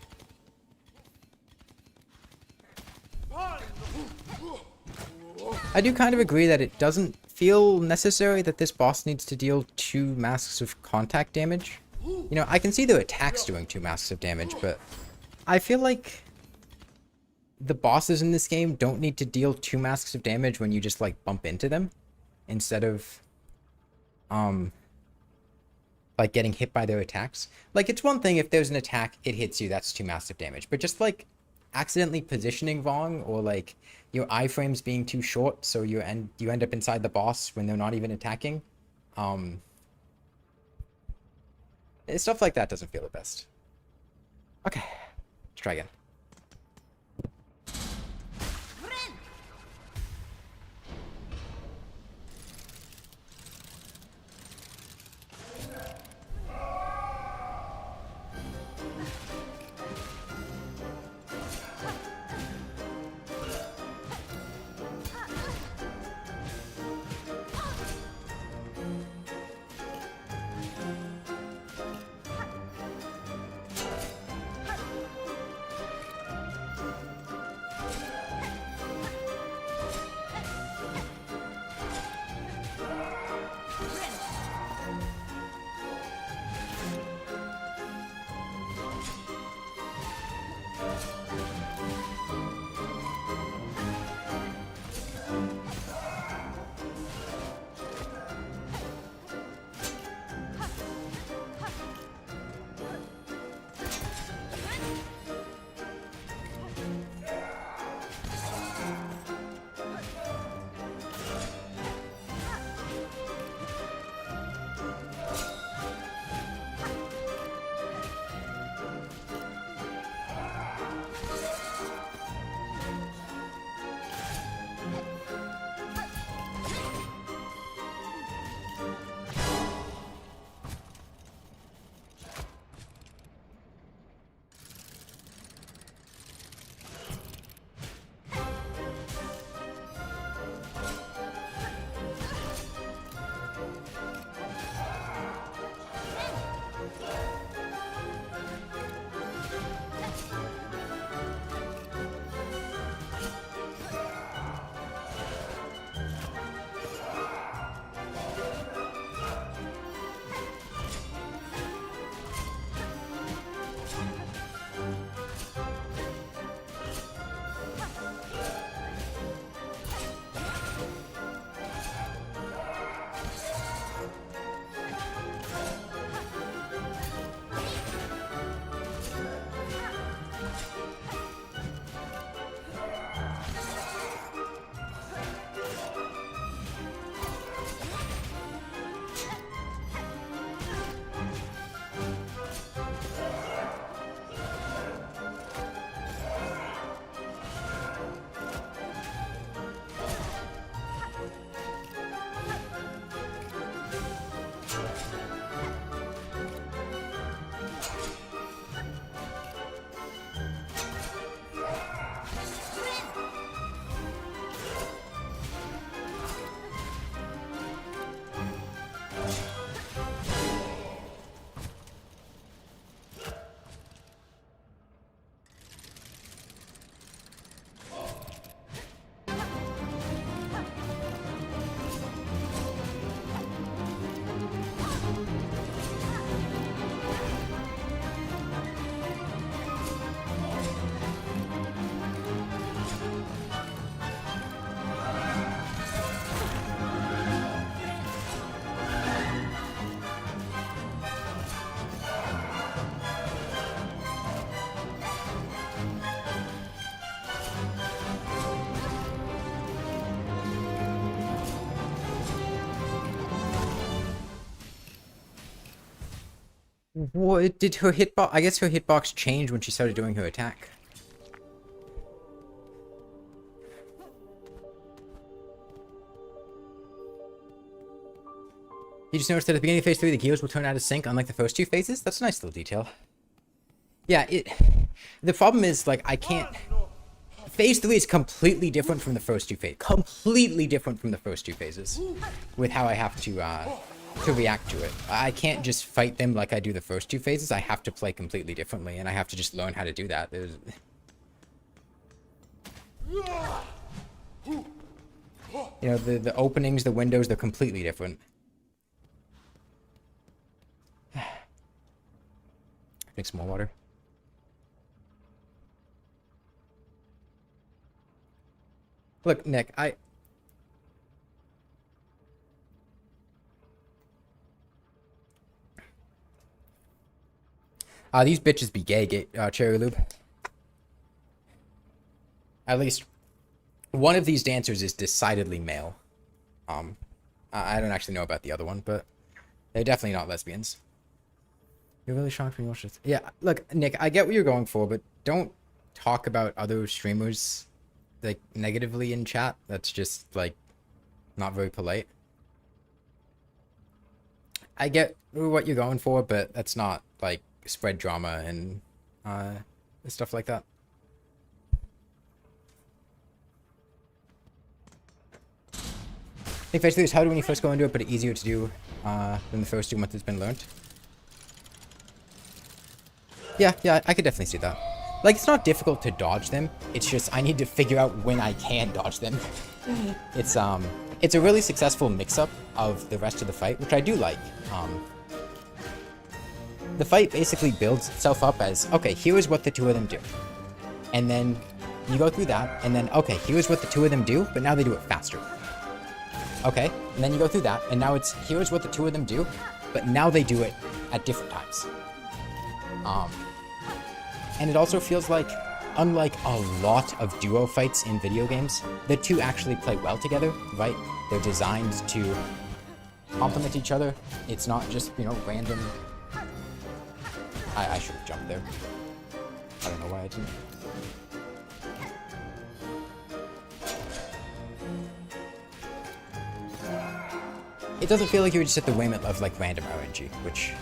I do kind of agree that it doesn't feel necessary that this boss needs to deal 2 masks of contact damage. You know, I can see the attacks doing 2 masks of damage, but I feel like the bosses in this game don't need to deal 2 masks of damage when you just, like, bump into them, instead of, like, getting hit by their attacks. Like, it's one thing if there's an attack, it hits you, that's 2 masks of damage, but just, like, accidentally positioning wrong, or, like, your iframes being too short, so you end up inside the boss when they're not even attacking. Stuff like that doesn't feel the best. Okay, let's try again. What did her hitbox? I guess her hitbox changed when she started doing her attack. You just noticed that at the beginning of phase 3, the gears will turn out of sync, unlike the first two phases? That's a nice little detail. Yeah, the problem is, like, I can't... Phase 3 is completely different from the first two phases. Completely different from the first two phases. With how I have to react to it. I can't just fight them like I do the first two phases. I have to play completely differently, and I have to just learn how to do that. You know, the openings, the windows, they're completely different. Drink some more water. Look, Nick, these bitches be gay, Cherry Lube. At least one of these dancers is decidedly male. I don't actually know about the other one, but they're definitely not lesbians. You're really shocked when you watch this. Yeah, look, Nick, I get what you're going for, but don't talk about other streamers, like, negatively in chat. That's just, like, not very polite. I get what you're going for, but that's not, like, spread drama and stuff like that. I think phase 3 is harder when you first go into it, but easier to do than the first two once it's been learned. Yeah, I could definitely see that. Like, it's not difficult to dodge them. It's just I need to figure out when I can dodge them. It's a really successful mix-up of the rest of the fight, which I do like. The fight basically builds itself up as, okay, here is what the two of them do. And then you go through that, and then, okay, here's what the two of them do, but now they do it faster. Okay, and then you go through that, and now it's, here's what the two of them do, but now they do it at different times. And it also feels like, unlike a lot of duo fights in video games, the two actually play well together, right? They're designed to complement each other. It's not just, you know, random... I should have jumped there. I don't know why I didn't. It doesn't feel like you're just at the whim of, like, random RNG, which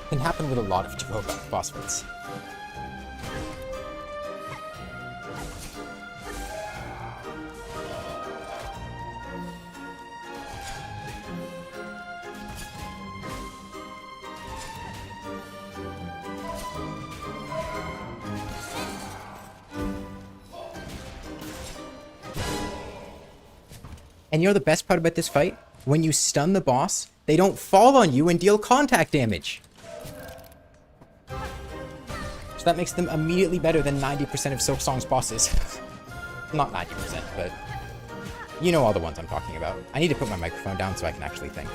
can happen with a lot of duo boss fights. And you know the best part about this fight? When you stun the boss, they don't fall on you and deal contact damage. So that makes them immediately better than 90% of Silksong's bosses. Not 90%, but you know all the ones I'm talking about. I need to put my microphone down so I can actually think.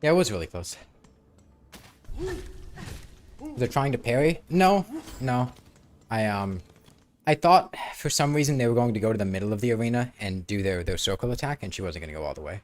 Yeah, it was really close. They're trying to parry? No, no. I thought for some reason they were going to go to the middle of the arena and do their circle attack, and she wasn't going to go all the way.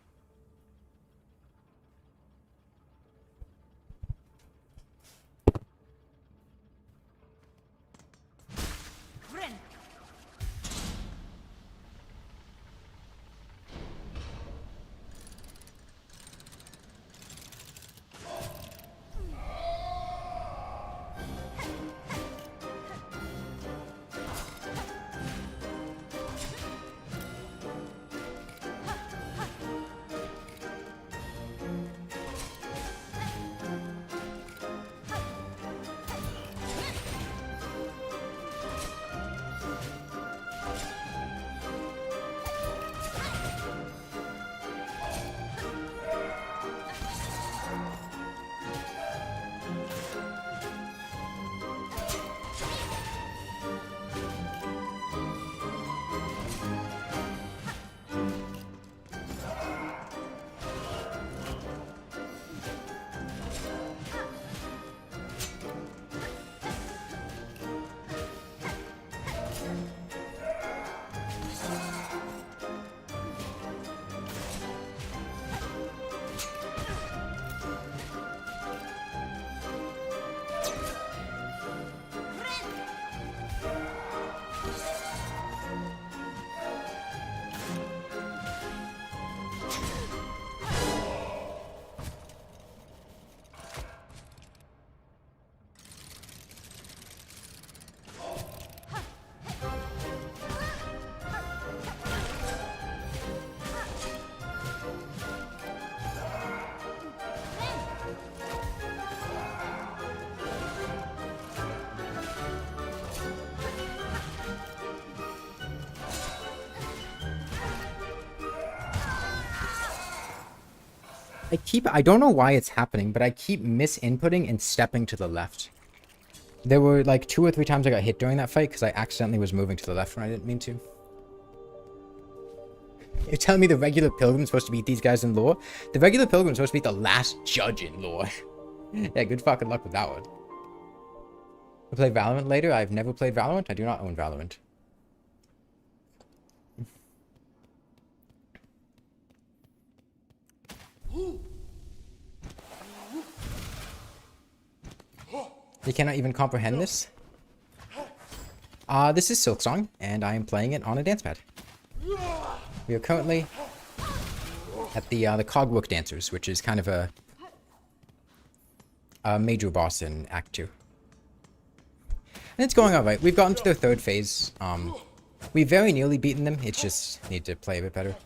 I don't know why it's happening, but I keep misinputting and stepping to the left. There were like 2 or 3 times I got hit during that fight because I accidentally was moving to the left when I didn't mean to. You're telling me the regular pilgrim's supposed to beat these guys in lore? The regular pilgrim's supposed to beat the last judge in lore. Yeah, good fucking luck with that one. We'll play Valorant later. I've never played Valorant. I do not own Valorant. You cannot even comprehend this? This is Silksong, and I am playing it on a Dancepad. We are currently at the Cogwork Dancers, which is kind of a major boss in Act 2. And it's going alright. We've gotten to their 3rd phase. We've very nearly beaten them. It's just need to play a bit better.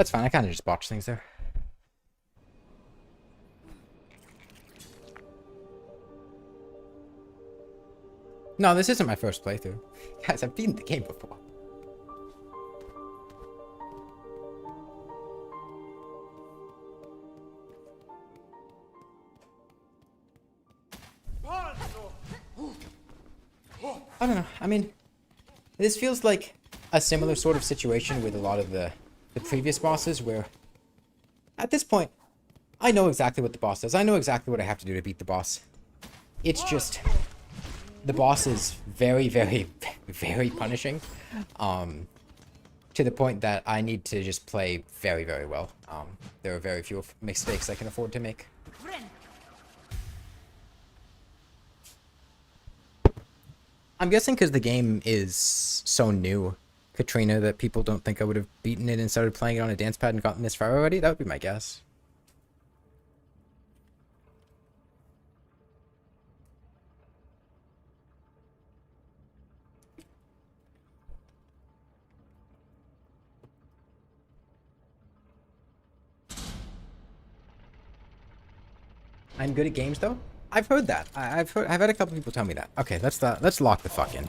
That's fine. I kind of just botched things there. No, this isn't my first playthrough. Guys, I've beaten the game before. I don't know. I mean, this feels like a similar sort of situation with a lot of the previous bosses where, at this point, I know exactly what the boss does. I know exactly what I have to do to beat the boss. It's just, the boss is very, very, very punishing. To the point that I need to just play very, very well. There are very few mistakes I can afford to make. I'm guessing because the game is so new, Katrina, that people don't think I would have beaten it and started playing it on a Dancepad and gotten this far already. That would be my guess. I'm good at games, though. I've heard that. I've had a couple people tell me that. Okay, let's lock the fuck in.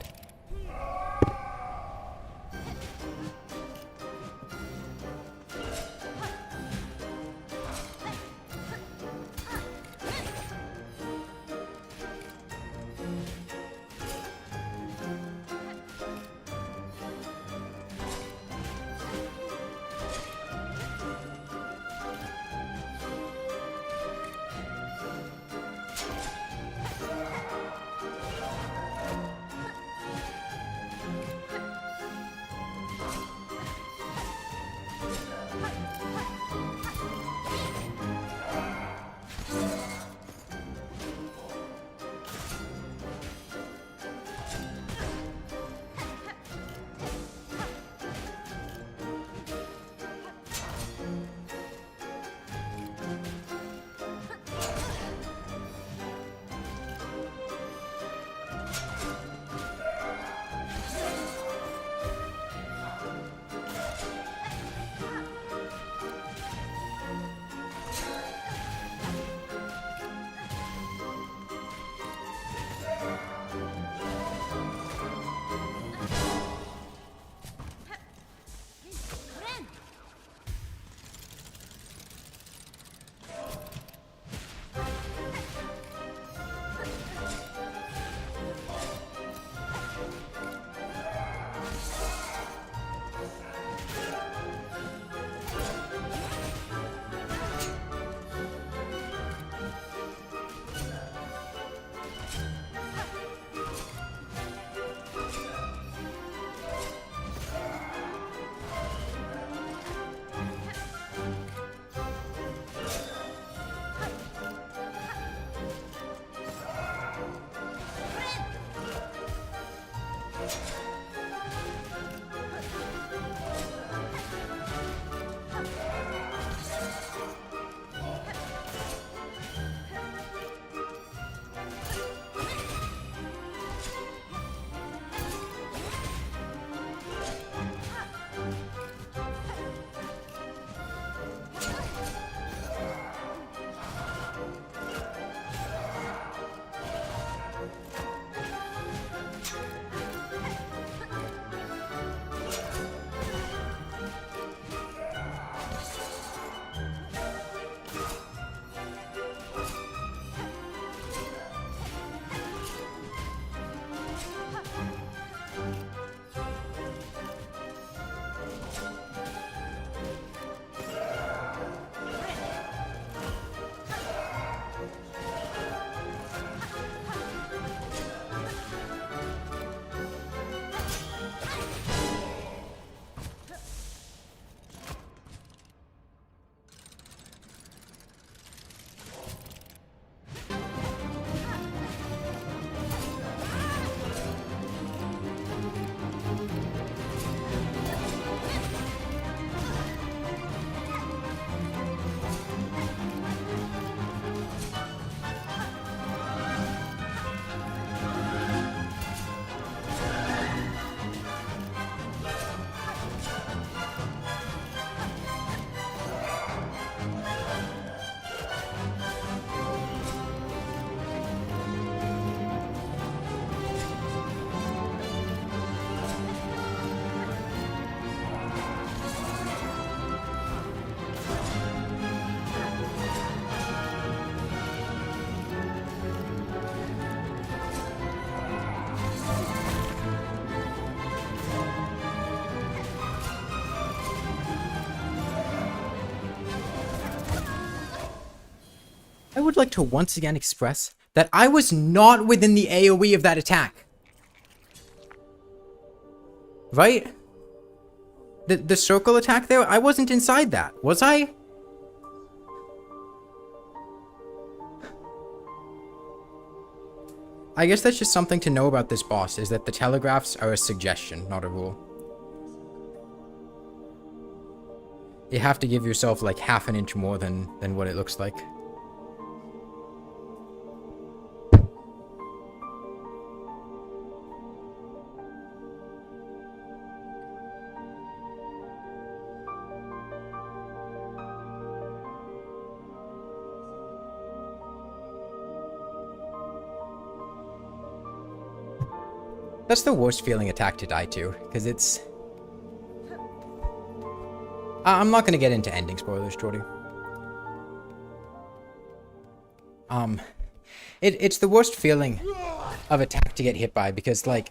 I would like to once again express that I was not within the AoE of that attack. Right? The circle attack there, I wasn't inside that, was I? I guess that's just something to know about this boss, is that the telegraphs are a suggestion, not a rule. You have to give yourself like half an inch more than what it looks like. That's the worst feeling attack to die to, because it's... I'm not going to get into ending spoilers, Jordy. It's the worst feeling of attack to get hit by, because, like,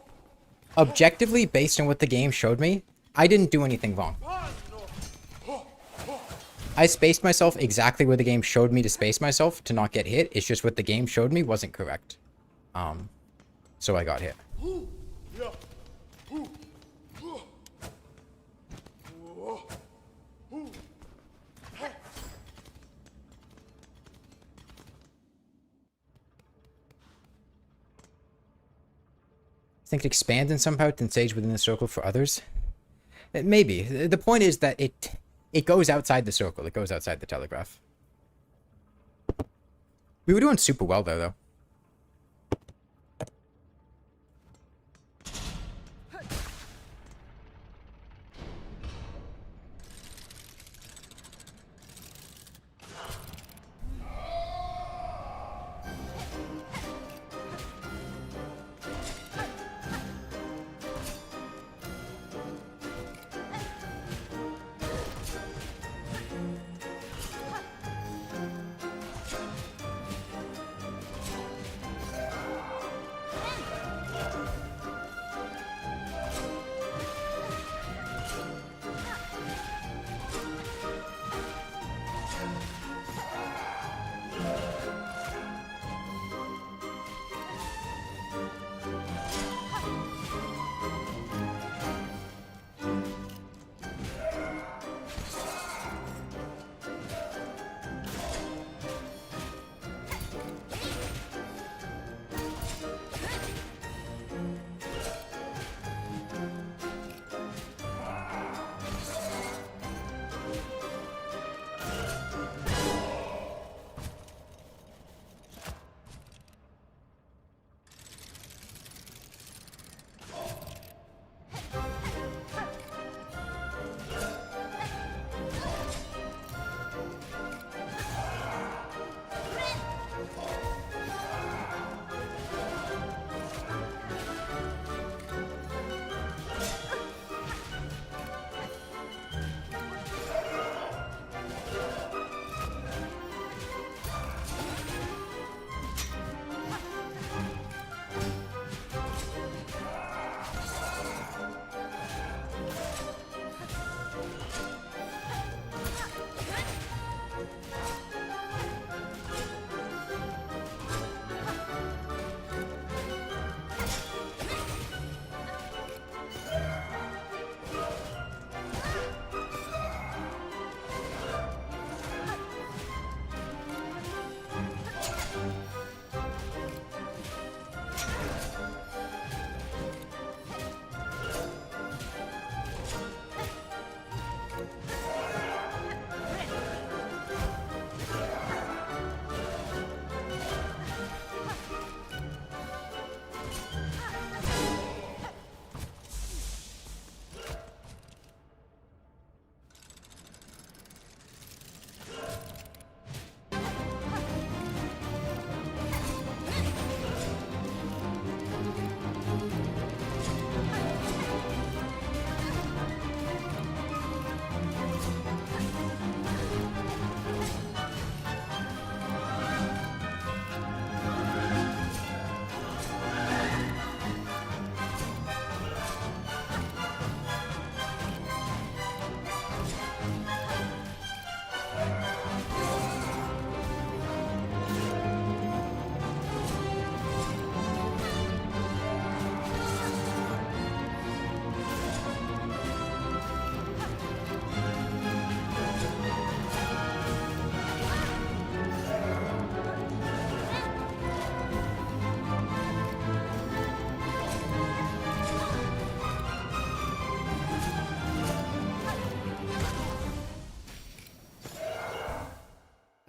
objectively, based on what the game showed me, I didn't do anything wrong. I spaced myself exactly where the game showed me to space myself to not get hit. It's just what the game showed me wasn't correct. So I got hit. Think it expands in some part and stays within the circle for others? Maybe. The point is that it goes outside the circle. It goes outside the telegraph. We were doing super well there, though.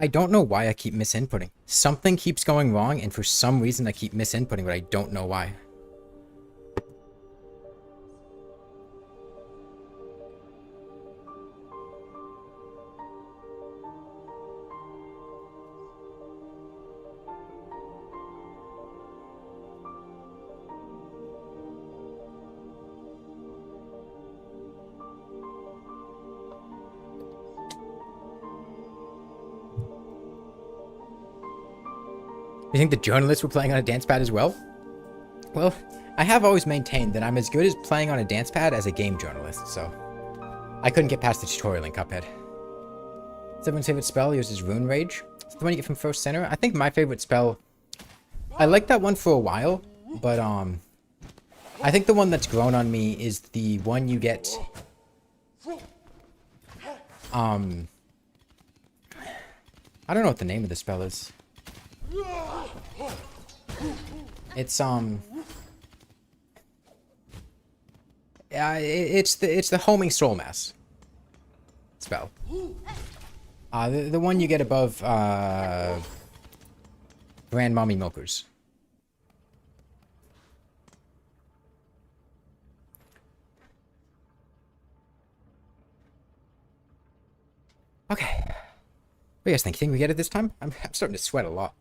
I don't know why I keep misinputting. Something keeps going wrong, and for some reason I keep misinputting, but I don't know why. You think the journalists were playing on a dance pad as well? Well, I have always maintained that I'm as good as playing on a dance pad as a game journalist, so I couldn't get past the tutorial in Cuphead. Is everyone's favorite spell? Yours is Rune Rage. It's the one you get from First Center. I think my favorite spell, I liked that one for a while, but I think the one that's grown on me is the one you get. I don't know what the name of the spell is. It's it's the homing soul mass spell. The one you get above Grandmommy Milkers. Okay. What do you guys think? You think we get it this time? I'm starting to sweat a lot.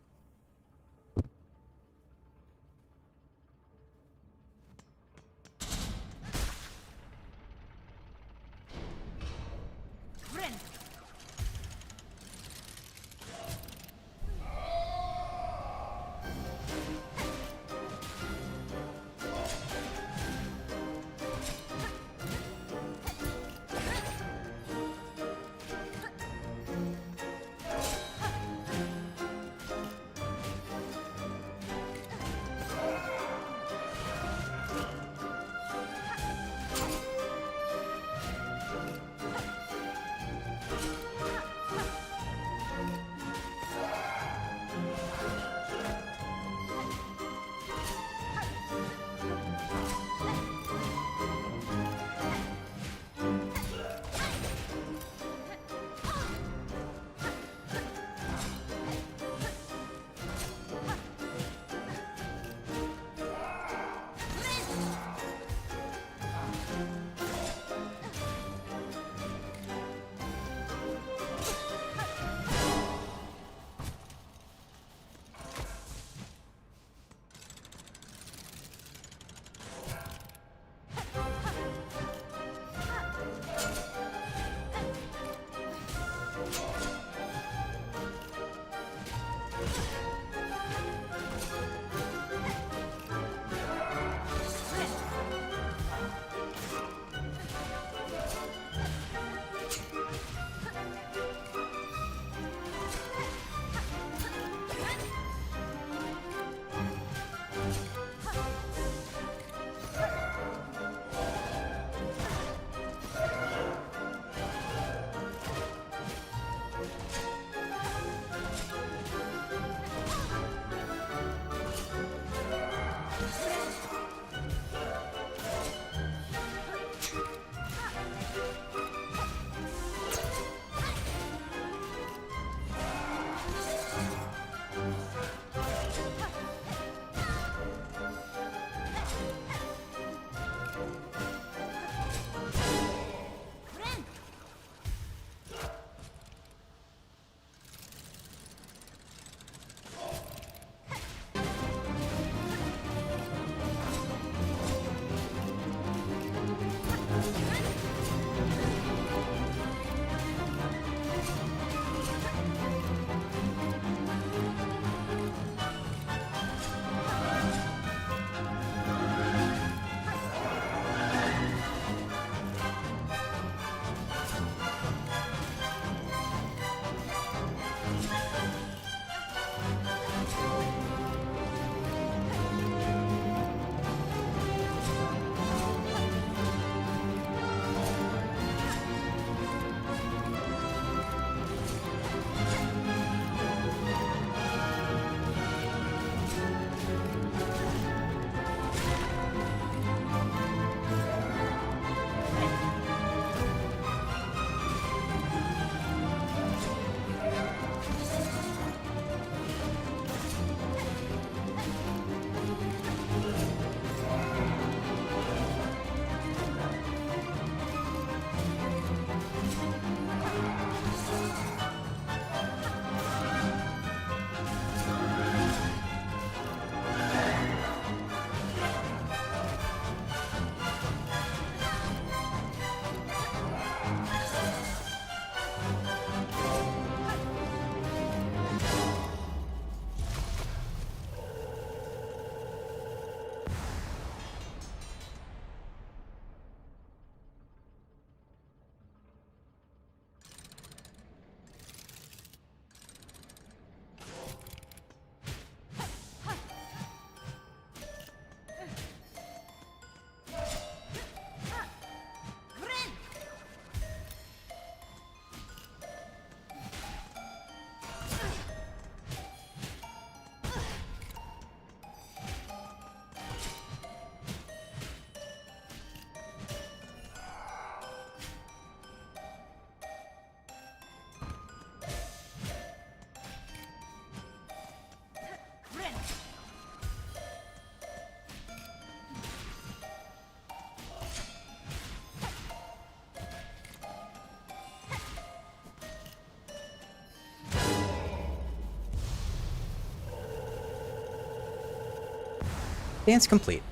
Dance complete.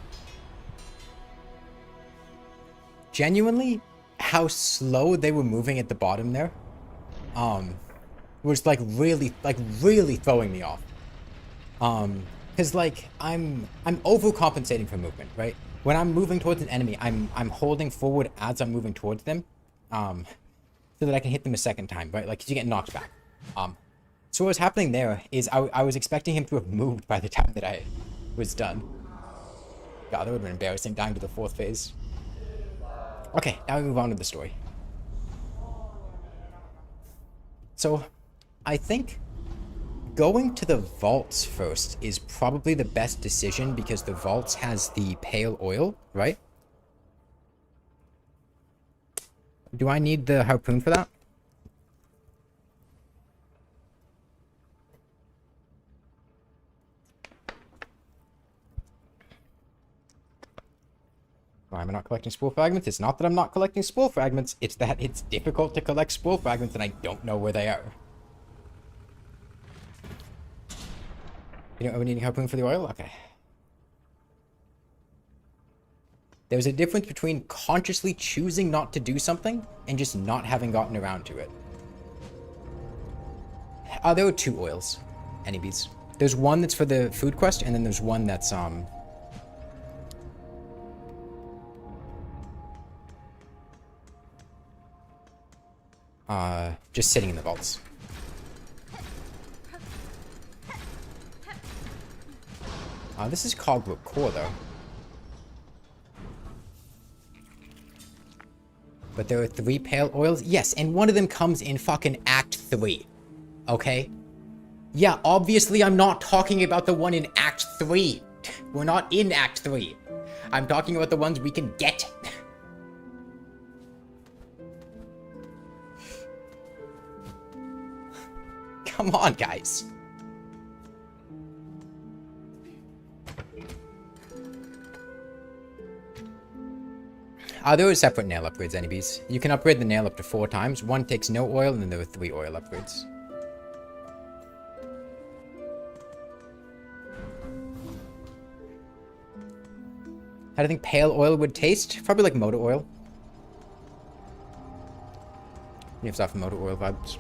Genuinely, how slow they were moving at the bottom there, was like really throwing me off. Because like I'm overcompensating for movement, right? When I'm moving towards an enemy, I'm holding forward as I'm moving towards them, so that I can hit them a second time, right? Like, 'cause you get knocked back. So what was happening there is I was expecting him to have moved by the time that I was done. God, that would have been embarrassing, dying to the 4th phase. Okay, now we move on to the story. So, I think going to the vaults first is probably the best decision because the vaults has the pale oil, right? Do I need the harpoon for that? Why am I not collecting spool fragments? It's not that I'm not collecting spool fragments, it's that it's difficult to collect spool fragments and I don't know where they are. You know, are we needing harpoon for the oil? Okay. There's a difference between consciously choosing not to do something and just not having gotten around to it. There were 2 oils. Anybees. There's one that's for the food quest, and then there's one that's, just sitting in the vaults. This is Cogwood Core, though. But there are 3 pale oils? Yes, and one of them comes in fucking Act 3. Okay? Yeah, obviously I'm not talking about the one in Act 3. We're not in Act 3. I'm talking about the ones we can get. Come on, guys. There are separate nail upgrades, anybees. You can upgrade the nail up to 4 times. One takes no oil, and then there are 3 oil upgrades. How do you think pale oil would taste? Probably like motor oil. You have stuff motor oil vibes.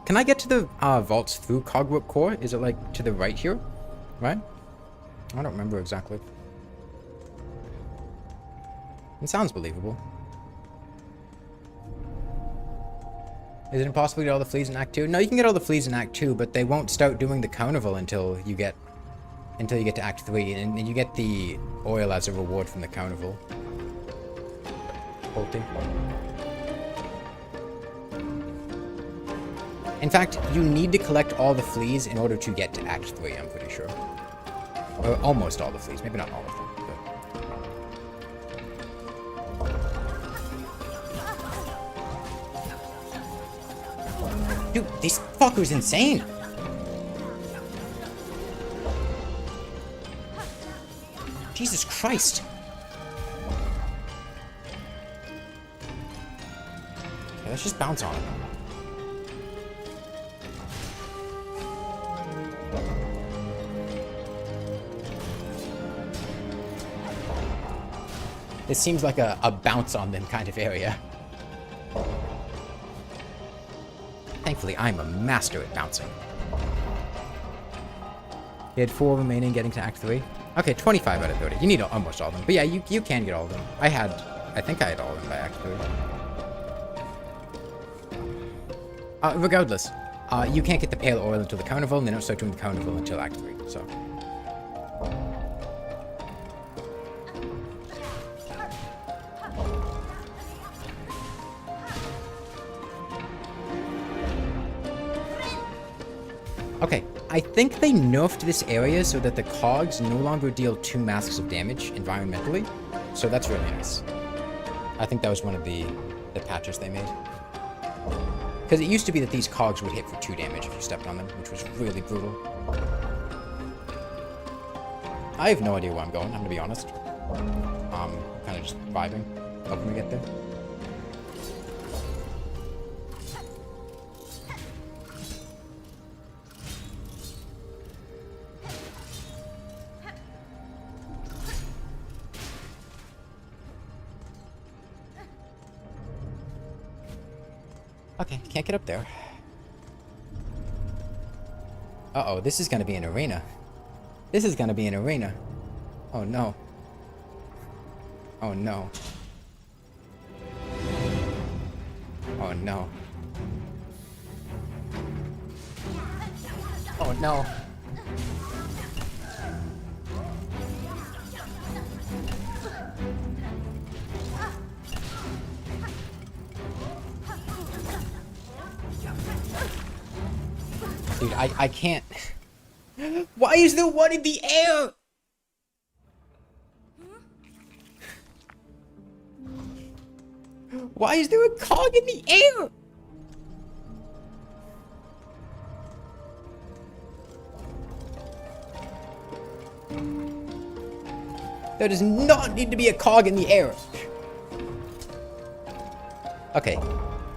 Can I get to the vaults through Cogwood Core? Is it like to the right here? Right? I don't remember exactly. It sounds believable. Is it impossible to get all the fleas in Act 2? No, you can get all the fleas in Act 2, but they won't start doing the carnival until you get to Act 3, and you get the oil as a reward from the carnival. Ulti. In fact, you need to collect all the fleas in order to get to Act 3, I'm pretty sure. Or almost all the fleas, maybe not all of them. Dude, this fucker's insane! Jesus Christ! Okay, let's just bounce on him. This seems like a bounce on them kind of area. Thankfully, I'm a master at bouncing. You had 4 remaining getting to Act 3. Okay, 25 out of 30. You need almost all of them. But yeah, you can get all of them. I think I had all of them by Act 3. Regardless, you can't get the pale oil until the carnival, and they don't start doing the carnival until Act 3, so. Okay, I think they nerfed this area so that the cogs no longer deal 2 masks of damage environmentally, so that's really nice. I think that was one of the patches they made. Because it used to be that these cogs would hit for 2 damage if you stepped on them, which was really brutal. I have no idea where I'm going, I'm gonna be honest. Kind of just vibing, hoping we get there. Okay, can't get up there. Uh-oh, this is gonna be an arena. This is gonna be an arena. Oh no. Oh no. Oh no. Oh no. Dude, I can't. Why is there one in the air? Why is there a cog in the air? There does not need to be a cog in the air. Okay,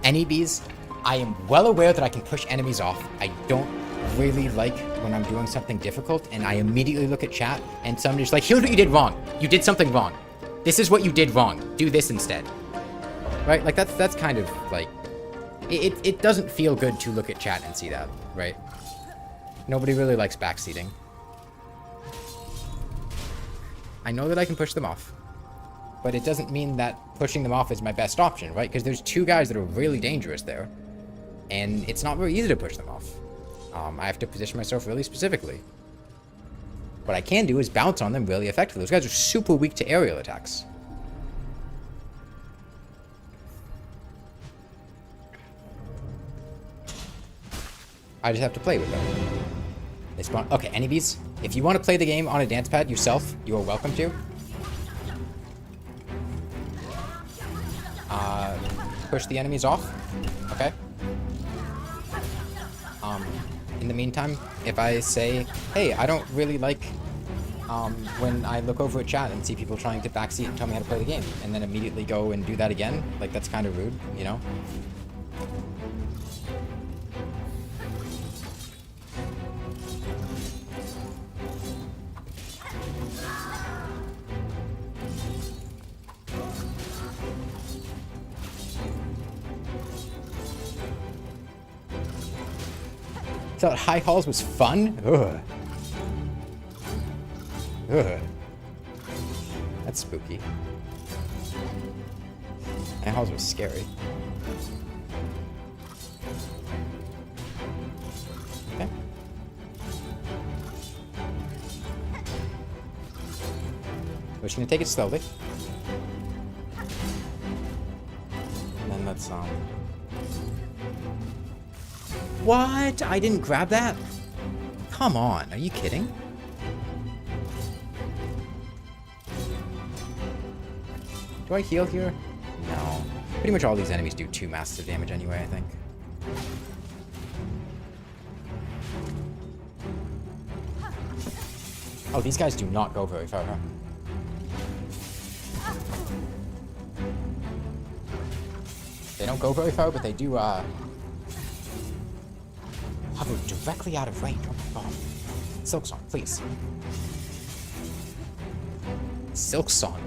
NEBs. I am well aware that I can push enemies off. I don't really like when I'm doing something difficult and I immediately look at chat and somebody's like, here's what you did wrong. You did something wrong. This is what you did wrong. Do this instead. Right? Like that's kind of like, it doesn't feel good to look at chat and see that, right? Nobody really likes backseating. I know that I can push them off, but it doesn't mean that pushing them off is my best option, right? Because there's two guys that are really dangerous there. And it's not very easy to push them off. I have to position myself really specifically. What I can do is bounce on them really effectively. Those guys are super weak to aerial attacks. I just have to play with them. They spawn. Okay, NEBs, if you want to play the game on a dance pad yourself, you are welcome to. Push the enemies off. Okay. In the meantime, if I say, hey, I don't really like when I look over at chat and see people trying to backseat and tell me how to play the game, and then immediately go and do that again, like, that's kind of rude, you know? Thought high halls was fun? Ugh. Ugh. That's spooky. High halls was scary. Okay. We're just gonna take it slowly. And then let's What? I didn't grab that? Come on, are you kidding? Do I heal here? No. Pretty much all these enemies do 2 massive damage anyway, I think. Oh, these guys do not go very far, huh? They don't go very far, but they do, hover directly out of range. Oh my god. Silksong, please. Silksong.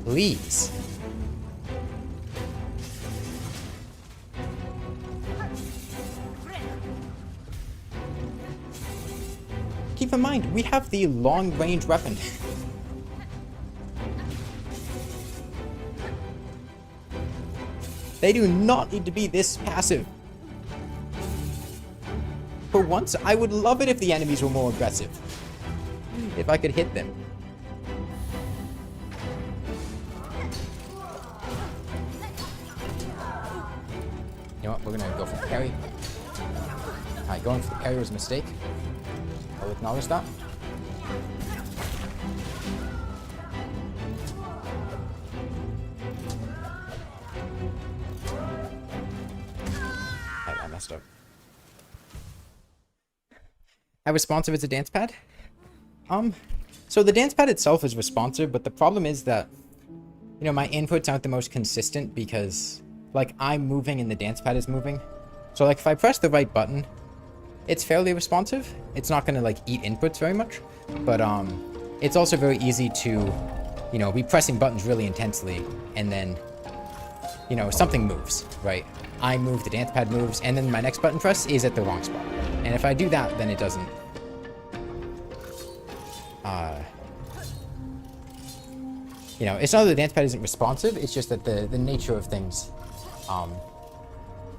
Please. Keep in mind, we have the long-range weapon. They do not need to be this passive. For once, I would love it if the enemies were more aggressive. If I could hit them. You know what? We're gonna go for the parry. Alright, going for the parry was a mistake. I'll acknowledge that. I messed up. How responsive is a dance pad? So the dance pad itself is responsive, but the problem is that, you know, my inputs aren't the most consistent because, like, I'm moving and the dance pad is moving. So, like, if I press the right button, it's fairly responsive. It's not gonna, like, eat inputs very much, but, it's also very easy to, be pressing buttons really intensely, and then, something moves, right? I move, the Dancepad moves, and then my next button press is at the wrong spot. And if I do that, then it doesn't... you know, it's not that the Dancepad isn't responsive, it's just that the nature of things,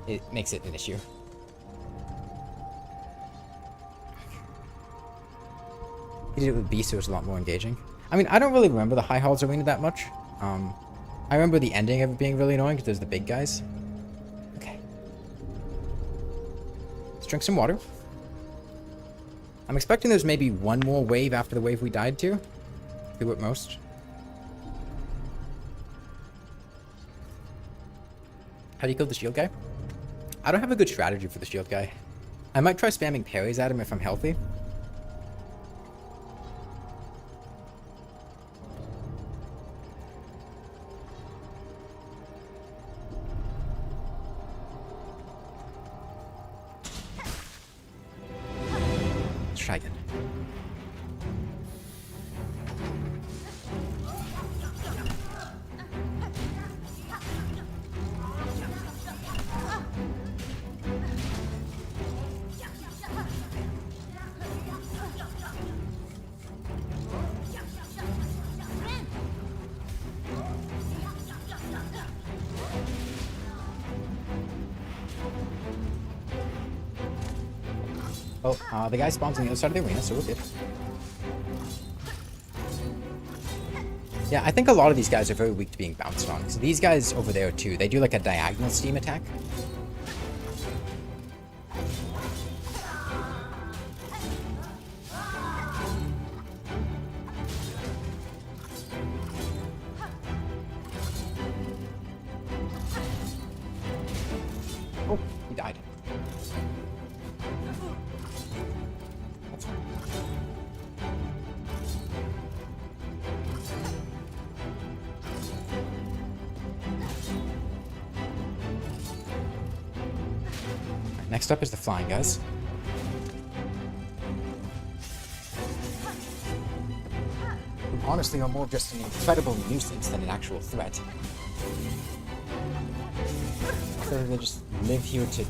it makes it an issue. He did it with B, so it was a lot more engaging. I mean, I don't really remember the High Halls Arena that much. I remember the ending of it being really annoying because there's the big guys. Okay. Let's drink some water. I'm expecting there's maybe one more wave after the wave we died to. Two at most. How do you kill the shield guy? I don't have a good strategy for the shield guy. I might try spamming parries at him if I'm healthy. Let's try again. Oh, the guy spawns on the other side of the arena, so we're good. Yeah, I think a lot of these guys are very weak to being bounced on. So these guys over there too, they do like a diagonal steam attack. Oh, he died. Next up is the flying guys. Who honestly are more of just an incredible nuisance than an actual threat. So they just live here to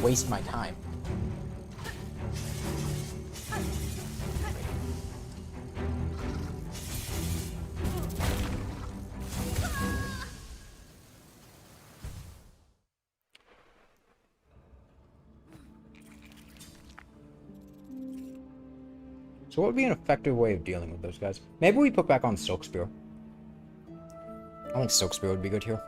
waste my time. So what would be an effective way of dealing with those guys? Maybe we put back on Silk Spear. I think Silk Spear would be good here.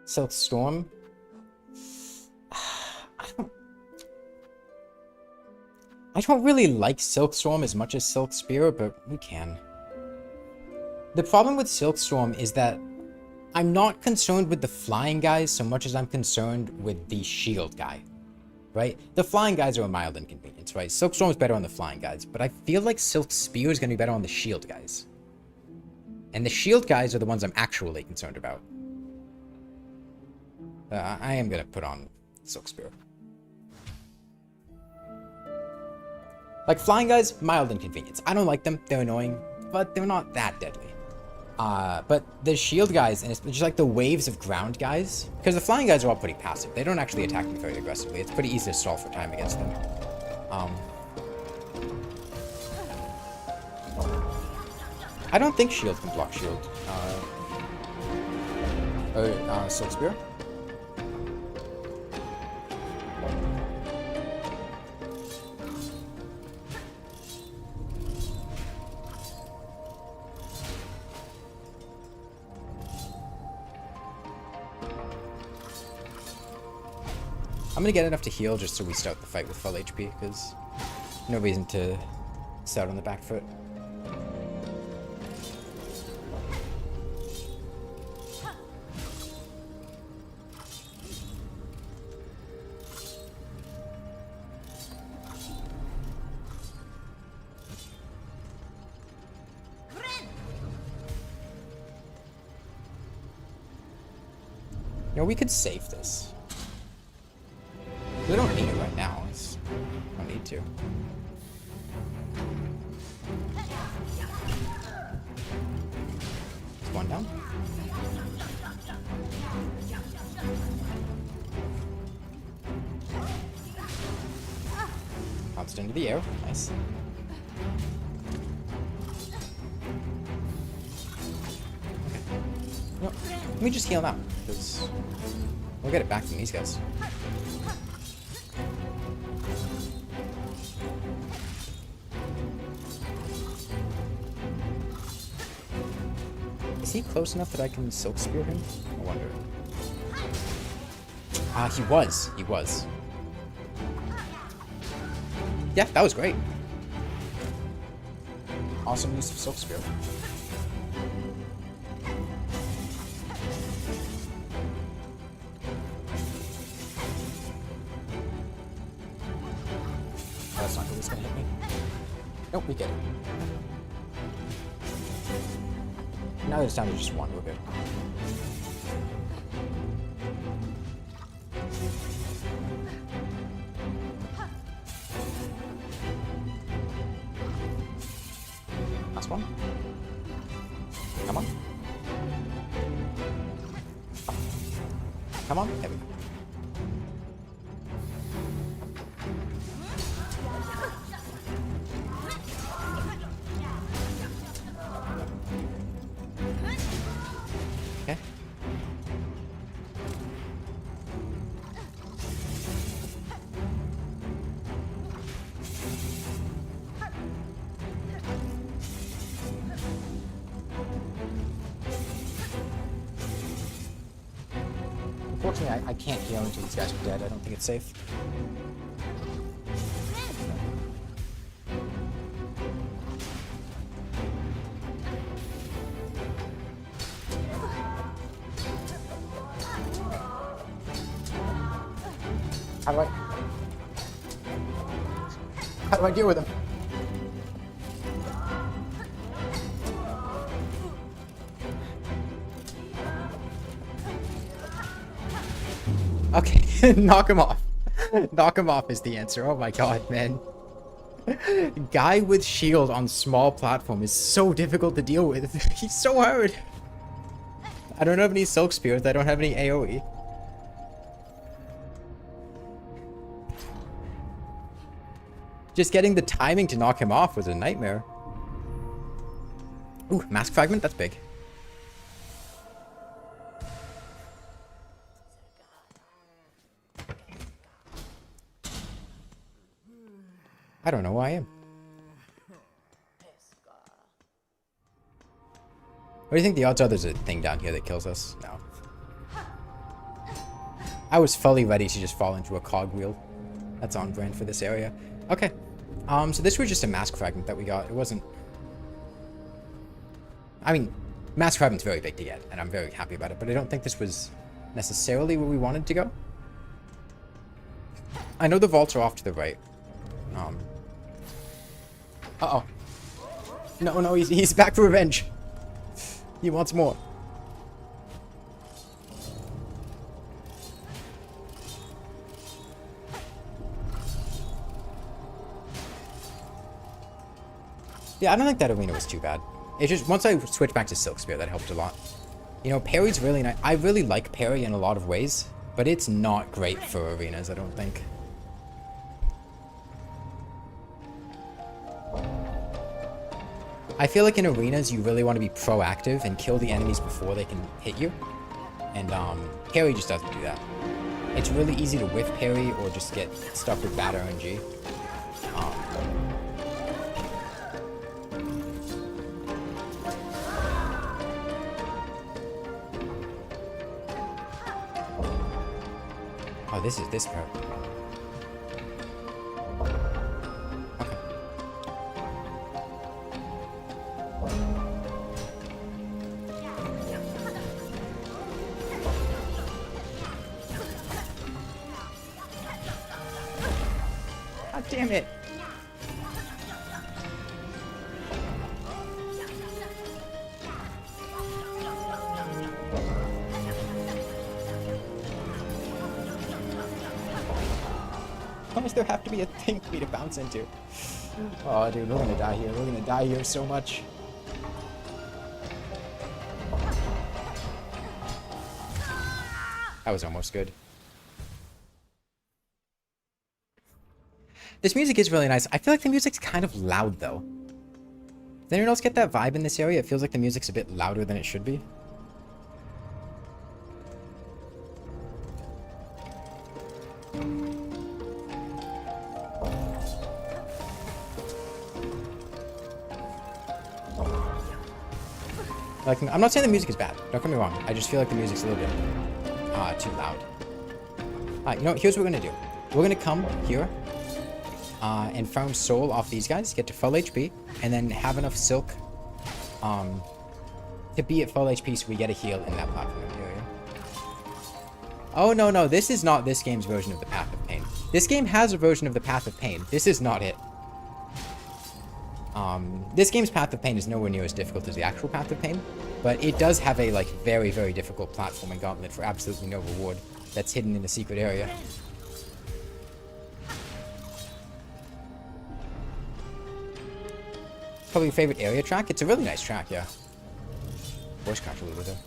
Silk Storm. I don't really like Silkstorm as much as Silk Spear, but we can. The problem with Silkstorm is that I'm not concerned with the flying guys so much as I'm concerned with the shield guy, right? The flying guys are a mild inconvenience, right? Silkstorm is better on the flying guys, but I feel like Silk Spear is going to be better on the shield guys. And the shield guys are the ones I'm actually concerned about. I am going to put on Silk Spear. Like, flying guys, mild inconvenience. I don't like them. They're annoying, but they're not that deadly. But the shield guys, and it's just like the waves of ground guys, because the flying guys are all pretty passive. They don't actually attack me very aggressively. It's pretty easy to stall for time against them. I don't think shield can block shield. Silk Spear. I'm gonna get enough to heal just so we start the fight with full HP, because no reason to start on the back foot. You know, we could save this. We don't need it right now. We don't need to. Is one down? Bounced into the air. Nice. No, let me just heal now, because we'll get it back from these guys. Is he close enough that I can Silk Spear him? I wonder. Ah, he was. He was. Yeah, that was great. Awesome use of Silk Spear. That's not who's gonna hit me. Nope, we get it. Now that it's down to just one, we're good. Last one. Come on. Come on. There we go. Okay. Unfortunately, I can't heal until these guys are dead. I don't think it's safe. How do I deal with him? Okay, knock him off. Knock him off is the answer. Oh my god, man. Guy with shield on small platform is so difficult to deal with. He's so hard. I don't have any Silk Spears. I don't have any AoE. Just getting the timing to knock him off was a nightmare. Ooh, Mask Fragment? That's big. I don't know who I am. What do you think the odds are there's a thing down here that kills us? No. I was fully ready to just fall into a cogwheel. That's on brand for this area. Okay. So this was just a Mask Fragment that we got. It wasn't... I mean, Mask Fragment's very big to get, and I'm very happy about it, but I don't think this was necessarily where we wanted to go. I know the vaults are off to the right. Uh-oh. No, he's back for revenge. He wants more. Yeah, I don't think that arena was too bad. It just, once I switched back to Silk Spear, that helped a lot. You know, parry's really nice. I really like parry in a lot of ways, but it's not great for arenas, I don't think. I feel like in arenas, you really want to be proactive and kill the enemies before they can hit you. And parry just doesn't do that. It's really easy to whiff parry or just get stuck with bad RNG. Oh, this is this part. Okay. God damn it. does there have to be a thing for me to bounce into? Oh, dude, we're gonna die here. We're gonna die here so much. That was almost good. This music is really nice. I feel like the music's kind of loud, though. Does anyone else get that vibe in this area? It feels like the music's a bit louder than it should be. Like, I'm not saying the music is bad. Don't get me wrong. I just feel like the music's a little bit too loud. Alright, you know what? Here's what we're going to do. We're going to come here and farm soul off these guys, get to full HP, and then have enough silk to be at full HP so we get a heal in that platform area. Oh, no, no. This is not this game's version of the Path of Pain. This game has a version of the Path of Pain. This is not it. This game's Path of Pain is nowhere near as difficult as the actual Path of Pain, but it does have a, like, very, very difficult platforming gauntlet for absolutely no reward that's hidden in a secret area. Probably your favorite area track? It's a really nice track, yeah. Voice cracked a little bit there.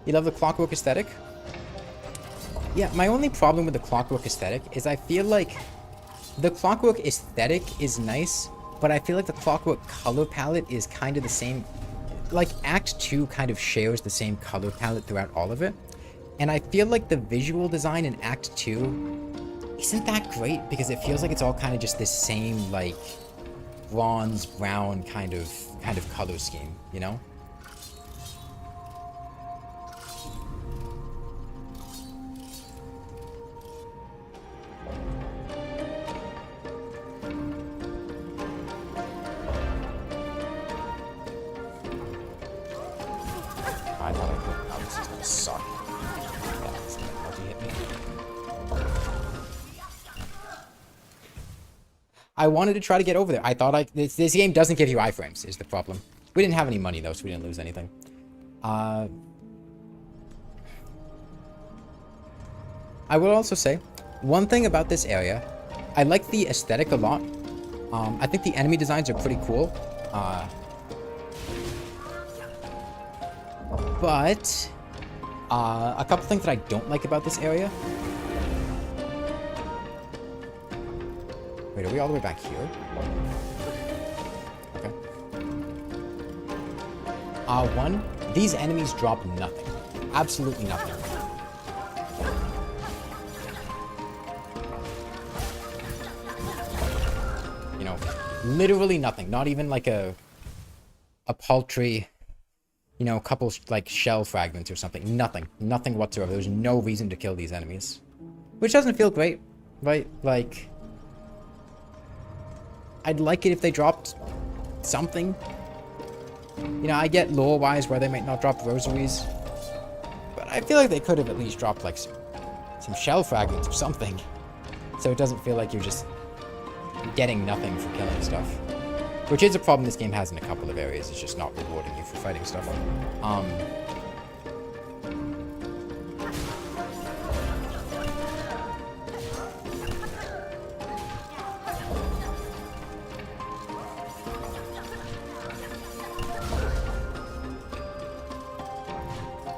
You love the clockwork aesthetic? Yeah, my only problem with the clockwork aesthetic is I feel like the clockwork aesthetic is nice, but I feel like the clockwork color palette is kind of the same. Like, Act 2 kind of shares the same color palette throughout all of it. And I feel like the visual design in Act 2 isn't that great because it feels like it's all kind of just this same, like, bronze, brown kind of color scheme, you know? I thought I could. Oh, this is gonna suck. That's how you hit me. I wanted to try to get over there. I thought this game doesn't give you iframes, is the problem. We didn't have any money though, so we didn't lose anything. I will also say, one thing about this area, I like the aesthetic a lot. I think the enemy designs are pretty cool. But a couple things that I don't like about this area. Wait, are we all the way back here? Okay. One, these enemies drop nothing. Absolutely nothing. You know, literally nothing. Not even like a paltry, you know, a couple like shell fragments or something. Nothing. Nothing whatsoever. There's no reason to kill these enemies. Which doesn't feel great, right? Like, I'd like it if they dropped something. You know, I get lore-wise where they might not drop rosaries. But I feel like they could have at least dropped, like, some shell fragments or something. So it doesn't feel like you're just getting nothing for killing stuff. Which is a problem this game has in a couple of areas. It's just not rewarding you for fighting stuff.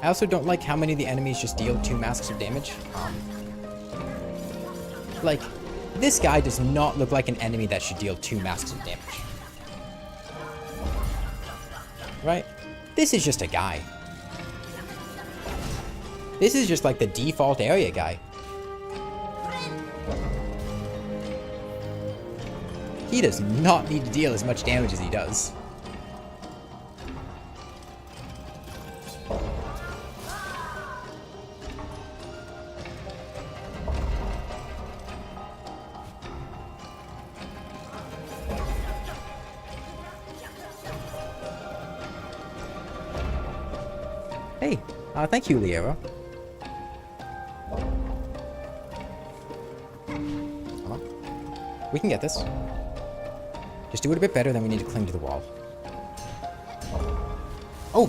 I also don't like how many of the enemies just deal 2 masks of damage. Like, this guy does not look like an enemy that should deal 2 masks of damage. Right? This is just a guy. This is just like the default area guy. He does not need to deal as much damage as he does. Hey, thank you, Liero. Hold on. We can get this. Just do it a bit better, then we need to cling to the wall. Oh,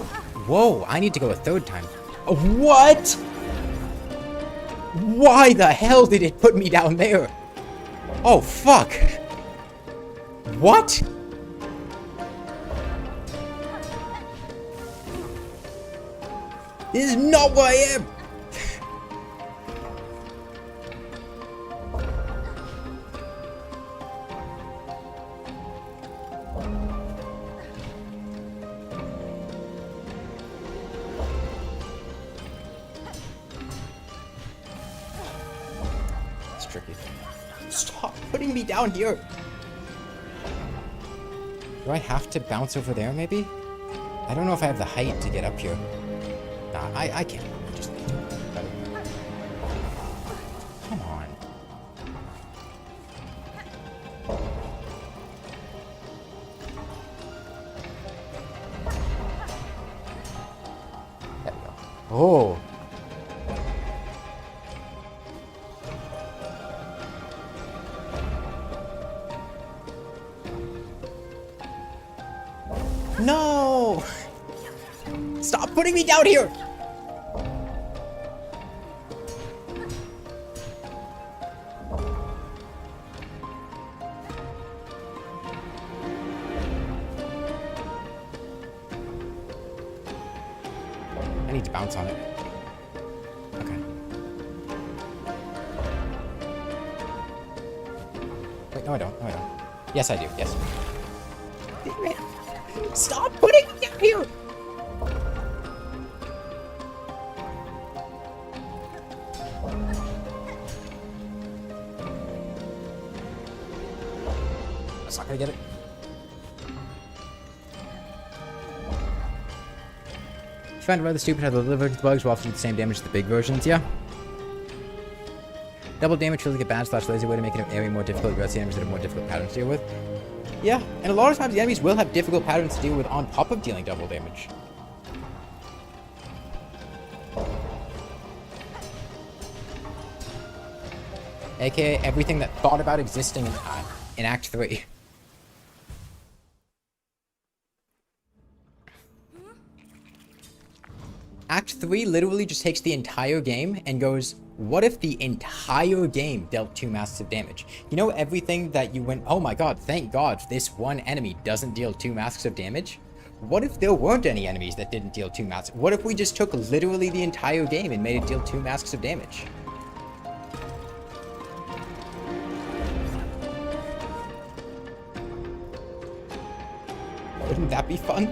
whoa, I need to go a third time. Oh, what? Why the hell did it put me down there? Oh, fuck. What? This is not where I am. It's tricky. Stop putting me down here. Do I have to bounce over there, maybe? I don't know if I have the height to get up here. Nah, I can't. I just need to. Better. Come on. There we go. Oh. No! Stop putting me down here! I need to bounce on it. Okay. Wait, no I don't. No I don't. Yes I do. Yes. Damn it. Stop putting me down here! That's not gonna get it. I find it rather stupid how the little versions of bugs will often do the same damage as the big versions, yeah. Double damage feels like a bad / lazy way to make an area more difficult against the enemies that have more difficult patterns to deal with. Yeah, and a lot of times the enemies will have difficult patterns to deal with on top of dealing double damage. AKA everything that thought about existing in Act 3. Act 3 literally just takes the entire game and goes, what if the entire game dealt 2 masks of damage? You know everything that you went, oh my god, thank god this one enemy doesn't deal 2 masks of damage? What if there weren't any enemies that didn't deal 2 masks? What if we just took literally the entire game and made it deal 2 masks of damage? Wouldn't that be fun?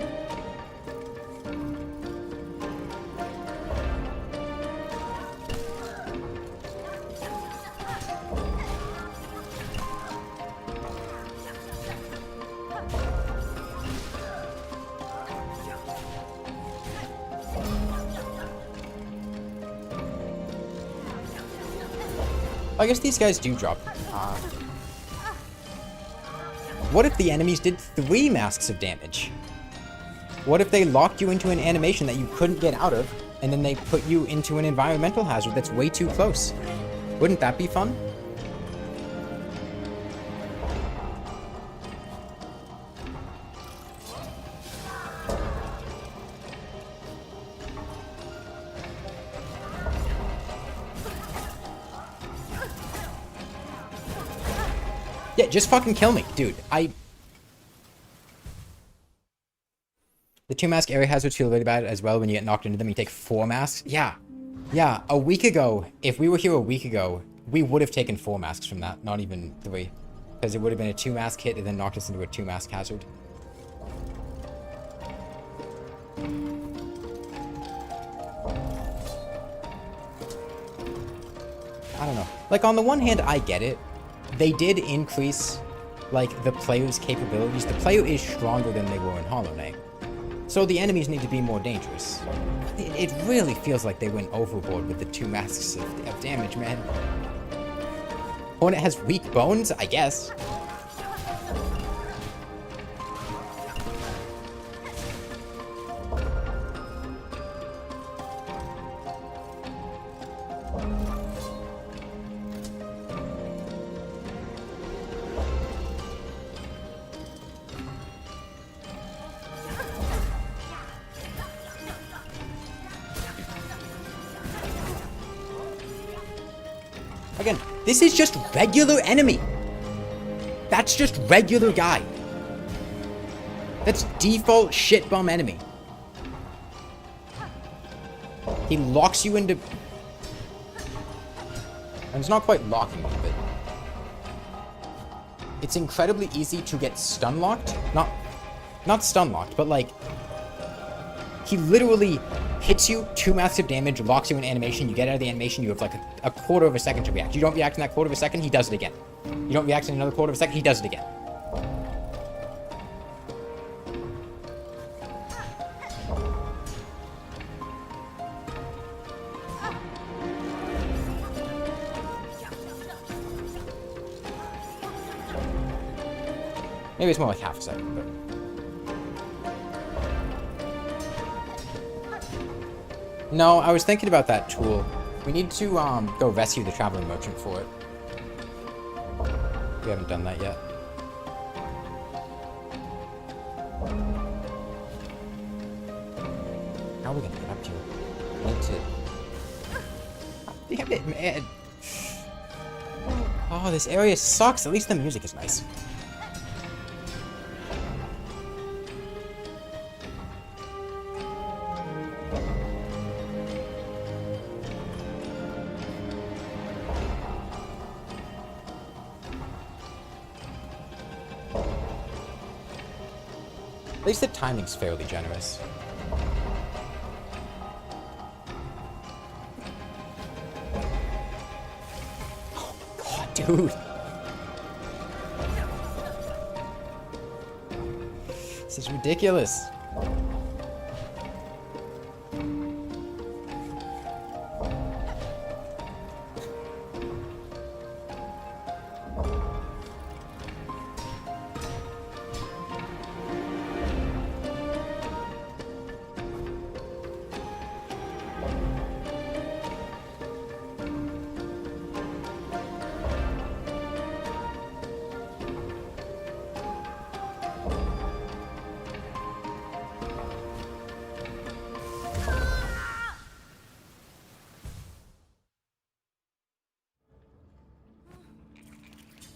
I guess these guys do drop. What if the enemies did 3 masks of damage? What if they locked you into an animation that you couldn't get out of, and then they put you into an environmental hazard that's way too close? Wouldn't that be fun? Yeah, just fucking kill me, dude. The 2 mask area hazards feel really bad as well when you get knocked into them. You take 4 masks. Yeah. Yeah, a week ago, if we were here a week ago, we would have taken 4 masks from that, not even 3. Because it would have been a 2 mask hit and then knocked us into a 2 mask hazard. I don't know. Like, on the one hand, I get it. They did increase, like, the player's capabilities. The player is stronger than they were in Hollow Knight. So the enemies need to be more dangerous. It really feels like they went overboard with the 2 masks of damage, man. Hornet has weak bones, I guess. Again, this is just regular enemy. That's just regular guy. That's default shit bum enemy. He locks you into... And it's not quite locking me, but... It's incredibly easy to get stun locked. Not stun locked, but like... He literally hits you, 2 massive damage, locks you in animation, you get out of the animation, you have like a quarter of a second to react. You don't react in that quarter of a second, he does it again. You don't react in another quarter of a second, he does it again. Maybe it's more like half a second, but... No, I was thinking about that tool. We need to go rescue the traveling merchant for it. We haven't done that yet. How are we gonna get up to it? We need to... Damn it, man. Oh, this area sucks. At least the music is nice. At least the timing's fairly generous. Oh my god, dude. This is ridiculous.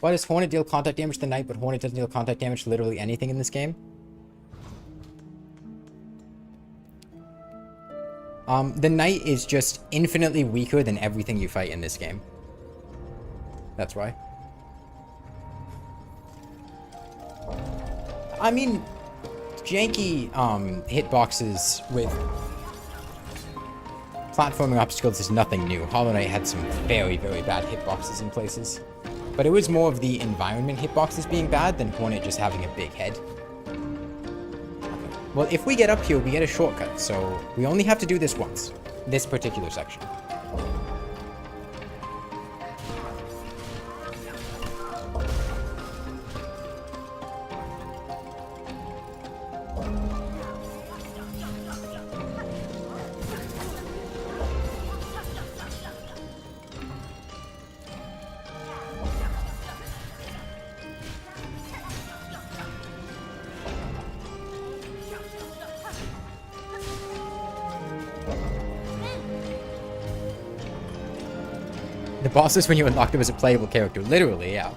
Why does Hornet deal contact damage to the Knight, but Hornet doesn't deal contact damage to literally anything in this game? The Knight is just infinitely weaker than everything you fight in this game. That's why. I mean, janky hitboxes with platforming obstacles is nothing new. Hollow Knight had some very, very bad hitboxes in places. But it was more of the environment hitboxes being bad than Hornet just having a big head. Okay. Well, if we get up here, we get a shortcut, so we only have to do this once. This particular section. The boss is when you unlocked him as a playable character. Literally, yeah.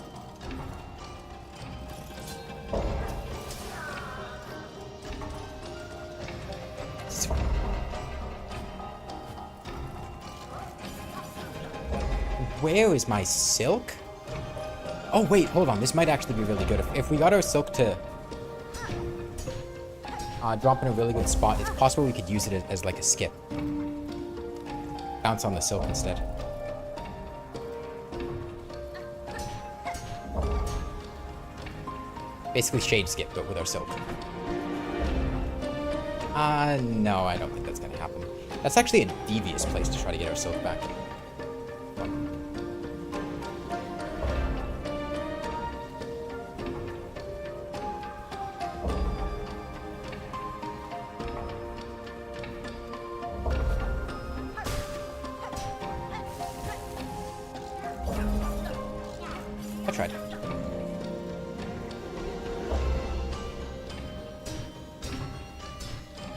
Where is my silk? Oh, wait, hold on. This might actually be really good. If we got our silk to drop in a really good spot, it's possible we could use it as like a skip. Bounce on the silk instead. Basically shade skip, but with our silk. No, I don't think that's gonna happen. That's actually a devious place to try to get our silk back. I tried.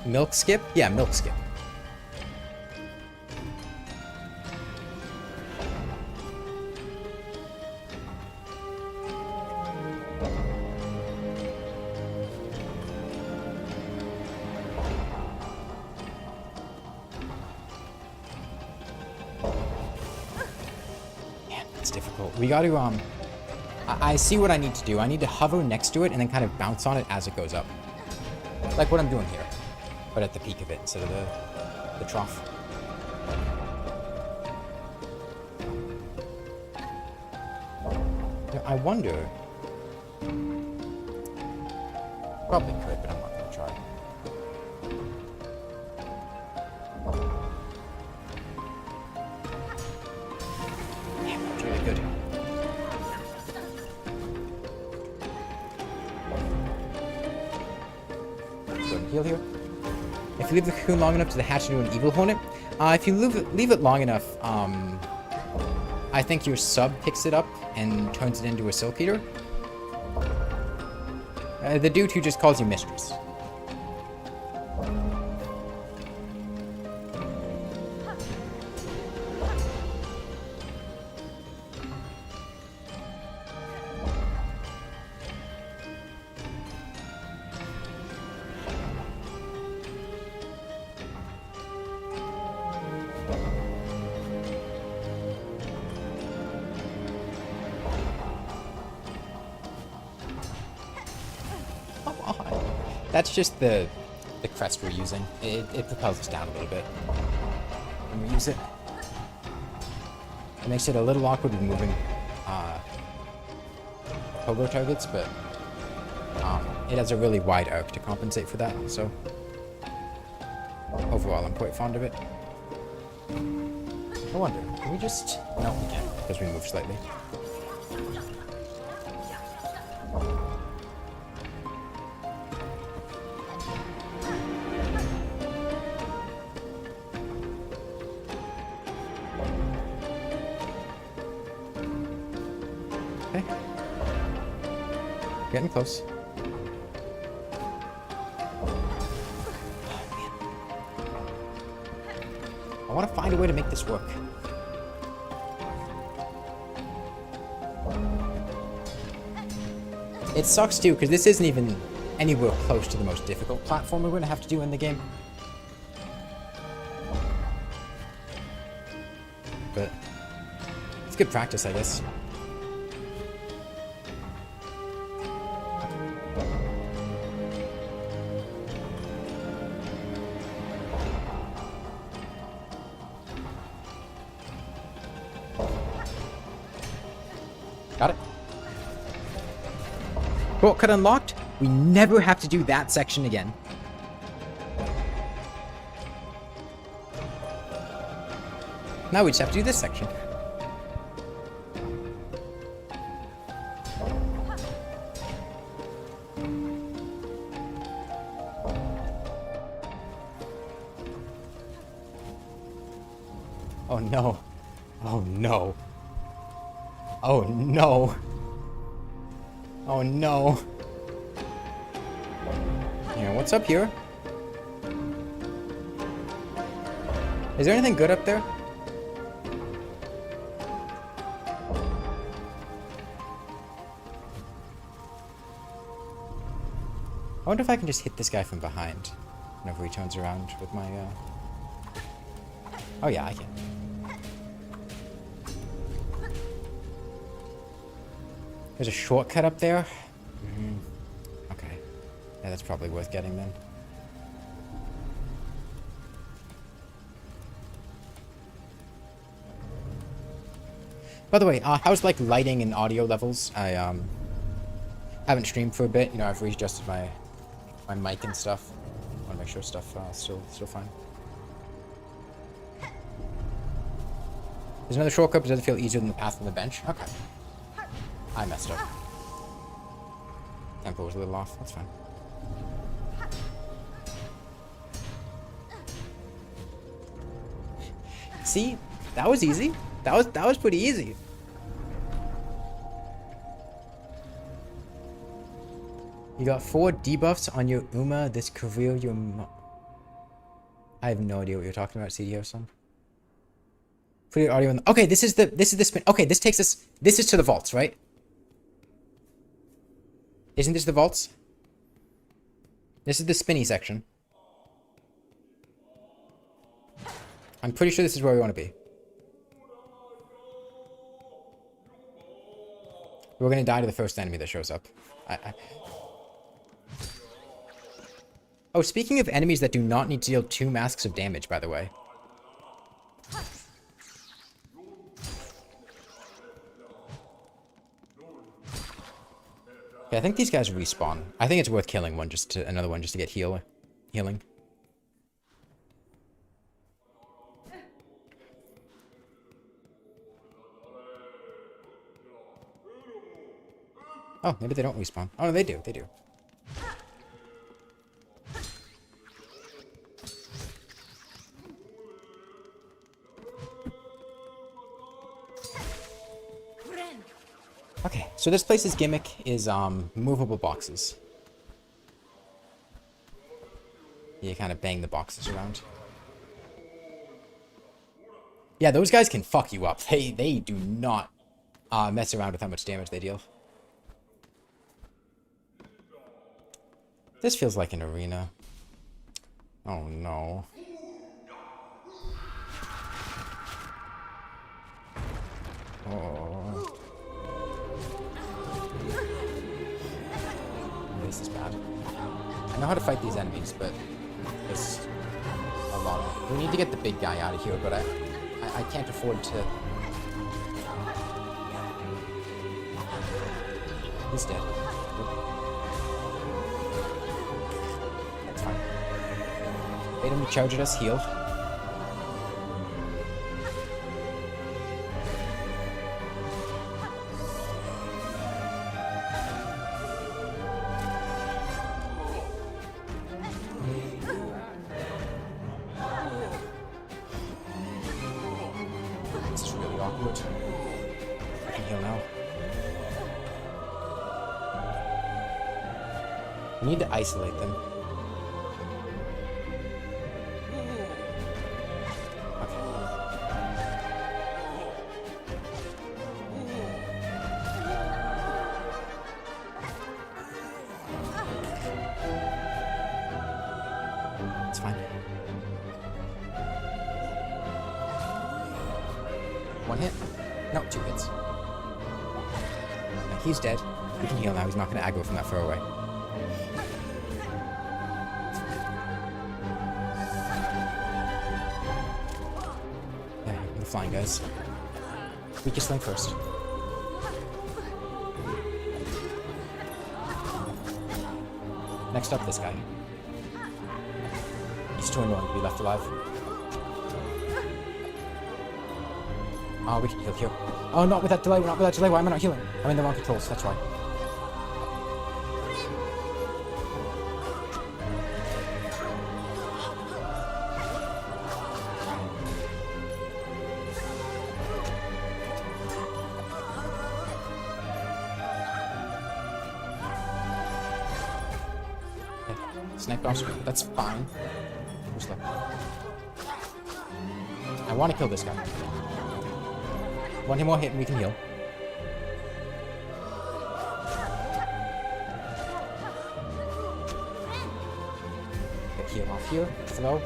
Milk skip? Yeah, milk skip. It's difficult. We got to, I see what I need to do. I need to hover next to it and then kind of bounce on it as it goes up. Like what I'm doing here. But at the peak of it instead of the trough. You know, I wonder... Probably could, but I'm not going to try. Damn, that was really good. Go ahead and heal here. If you leave the cocoon long enough to hatch into an evil hornet, if you leave it long enough, I think your sub picks it up and turns it into a silk eater. The dude who just calls you mistress. That's just the crest we're using. It propels us down a little bit when we use it. It makes it a little awkward when moving pogo targets, but it has a really wide arc to compensate for that, so overall I'm quite fond of it. I wonder, can we just... No, we can't, because we moved slightly. Okay. Getting close. I want to find a way to make this work. It sucks too, because this isn't even anywhere close to the most difficult platform we're going to have to do in the game. But it's good practice, I guess. Got it. Shortcut unlocked. We never have to do that section again. Now we just have to do this section. Oh no. Oh no. Oh no. Oh no. Yeah, what's up here? Is there anything good up there? I wonder if I can just hit this guy from behind whenever he turns around with my, Oh yeah, I can. There's a shortcut up there? Okay. Yeah, that's probably worth getting then. By the way, how's like lighting and audio levels? I haven't streamed for a bit. You know, I've readjusted my mic and stuff. I want to make sure stuff still fine. There's another shortcut, but does it feel easier than the path from the bench? Okay. I messed up. Tempo was a little off. That's fine. See? That was easy. That was pretty easy. You got 4 debuffs on your Uma. This career your I have no idea what you're talking about, CDO-san. Put your audio in the... Okay, this is the spin. Okay, this takes us... This is to the vaults, right? Isn't this the vaults? This is the spinny section. I'm pretty sure this is where we want to be. We're gonna die to the first enemy that shows up. Oh, speaking of enemies that do not need to deal 2 masks of damage, by the way. Okay, I think these guys respawn. I think it's worth killing one another one just to get healing. Oh, maybe they don't respawn. Oh, no, they do. They do. Okay, so this place's gimmick is movable boxes. You kind of bang the boxes around. Yeah, those guys can fuck you up. They do not mess around with how much damage they deal. This feels like an arena. Oh no. Oh. This is bad. I know how to fight these enemies, but it's a lot. We need to get the big guy out of here, but I can't afford to. He's dead. That's fine. Wait him to charge at us, heal. This is really awkward. I can heal now. We need to isolate them. It's fine. One hit? No, 2 hits. No, he's dead. We can heal now. He's not going to aggro from that far away. Yeah, the flying guys. Weakest link first. Next up, this guy. He's too annoying to be left alive. Oh, we can heal here. Oh, not with that delay. We're not with that delay. Why am I not healing? I'm in the wrong controls. That's why. Okay. Sniped off screen. That's fine. Who's left? I want to kill this guy. One more hit and we can heal. Okay, heal off here. Throw.